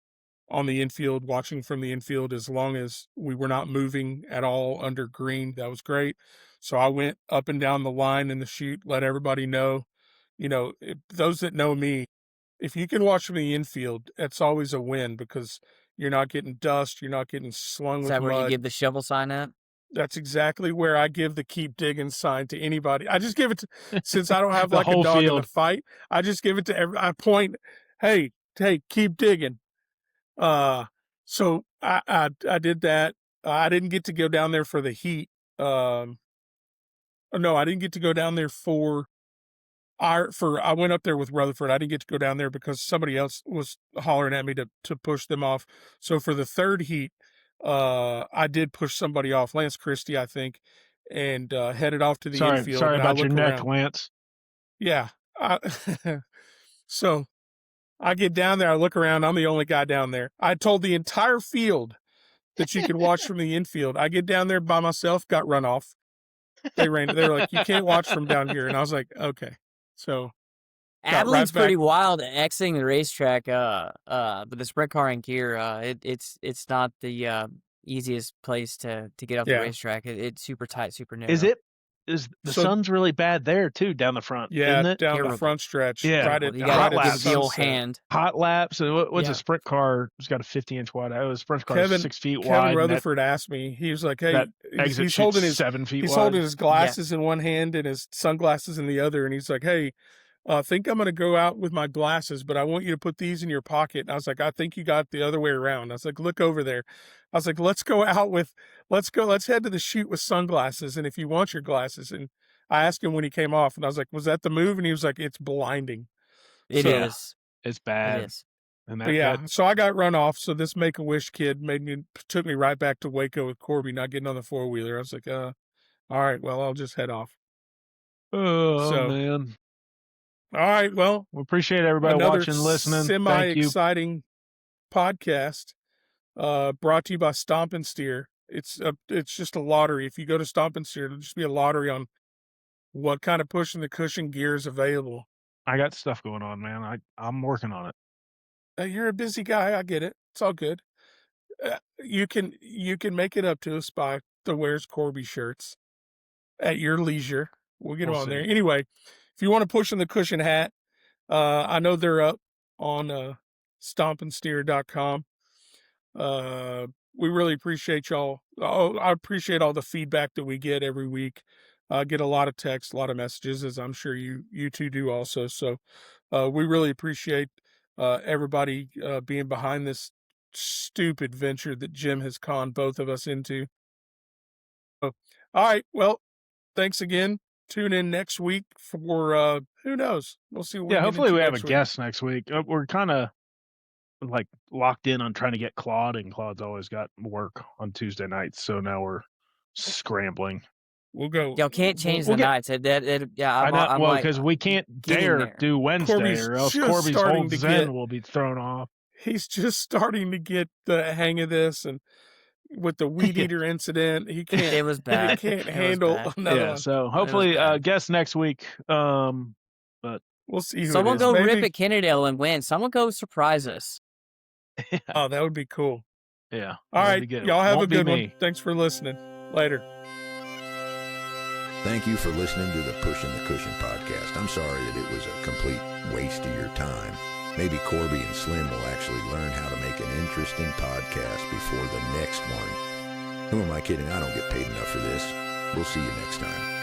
B: on the infield, watching from the infield, as long as we were not moving at all under green. That was great. So I went up and down the line in the chute, let everybody know. Those that know me, if you can watch from the infield, it's always a win because you're not getting dust, you're not getting slung
C: Is
B: with
C: that where you
B: mud.
C: give the shovel sign at?
B: That's exactly where I give the keep digging sign to anybody. I just give it to, since I don't have
D: The
B: like a
D: whole
B: dog in the
D: field.
B: fight, I just give it to I point, hey, keep digging. So I did that. I didn't get to go down there for the heat. No, I didn't get to go down there I went up there with Rutherford. I didn't get to go down there because somebody else was hollering at me to push them off. So for the third heat, I did push somebody off, Lance Christie, I think, and headed off to the infield.
D: Sorry
B: and I
D: about your
B: look
D: neck,
B: around.
D: Lance.
B: Yeah. So I get down there. I look around. I'm the only guy down there. I told the entire field that you could watch from the infield. I get down there by myself, got run off. They were like, you can't watch from down here. And I was like, okay. So
C: Abilene's
B: right back.
C: pretty wild exiting the racetrack. But the sprint car in gear, it's not the easiest place to get off the racetrack. It's super tight, super narrow.
D: Is the sun's really bad there too down the front?
B: Yeah,
D: isn't it?
B: down
C: Terrible.
B: the front stretch.
D: Yeah,
B: right
C: you
B: at
C: got
B: the
C: the old
B: sunset.
C: hand.
D: Hot laps. And what's
B: Yeah.
D: a sprint car? It's got a 50-inch wide. A sprint car is 6 feet wide.
B: Kevin Rutherford asked me. He was like, "Hey,
D: that exit
B: he's holding his
D: 7 feet
B: he's
D: wide.
B: holding his glasses in one hand and his sunglasses in the other, and he's like, "Hey, I think I'm going to go out with my glasses, but I want you to put these in your pocket." And I was like, "I think you got the other way around." I was like, "Look over there." I was like, let's head to the chute with sunglasses, and if you want your glasses." And I asked him when he came off, and I was like, "Was that the move?" And he was like, "It's blinding."
C: It is.
D: It's bad.
C: It is.
D: And
B: so I got run off. So this Make-A-Wish kid took me right back to Waco with Corby, not getting on the four-wheeler. I was like, all right, well, I'll just head off.
D: Oh, man.
B: All right, well,
D: we appreciate everybody watching, listening.
B: Semi-exciting podcast brought to you by Stomp and Steer. It's just a lottery. If you go to Stomp and Steer, it'll just be a lottery on what kind of pushing the cushion gear is available.
D: I got stuff going on, man. I'm working on it.
B: You're a busy guy. I get it. It's all good. You can make it up to us by the Where's Corby shirts at your leisure. We'll get them on there. Anyway, if you want to push in the cushion hat, I know they're up on stompandsteer.com. We really appreciate y'all. I appreciate all the feedback that we get every week. Get a lot of texts, a lot of messages, as I'm sure you two do also. So we really appreciate everybody being behind this stupid venture that Jim has conned both of us into. So, all right, well, thanks again. Tune in next week for who knows? We'll see. What
D: Hopefully we have a guest next week. We're kind of like locked in on trying to get Claude, and Claude's always got work on Tuesday nights, so now we're scrambling.
B: We'll go.
C: Y'all can't change the nights.
D: I know. Well, because we can't dare do Wednesday,
B: Corby's
D: or else Corby's whole zen will be thrown off.
B: He's just starting to get the hang of this, and with the weed eater incident, he can't.
C: It was bad.
B: He can't handle another one.
D: So hopefully, guest next week. But
B: we'll see.
C: Someone go rip at Kennedale and win. Someone go surprise us.
B: Oh, that would be cool.
D: Yeah.
B: All right, y'all have a good one. Thanks for listening. Later.
A: Thank you for listening to the Pushing the Cushion podcast. I'm sorry that it was a complete waste of your time. Maybe Corby and Slim will actually learn how to make an interesting podcast before the next one. Who am I kidding? I don't get paid enough for this. We'll see you next time.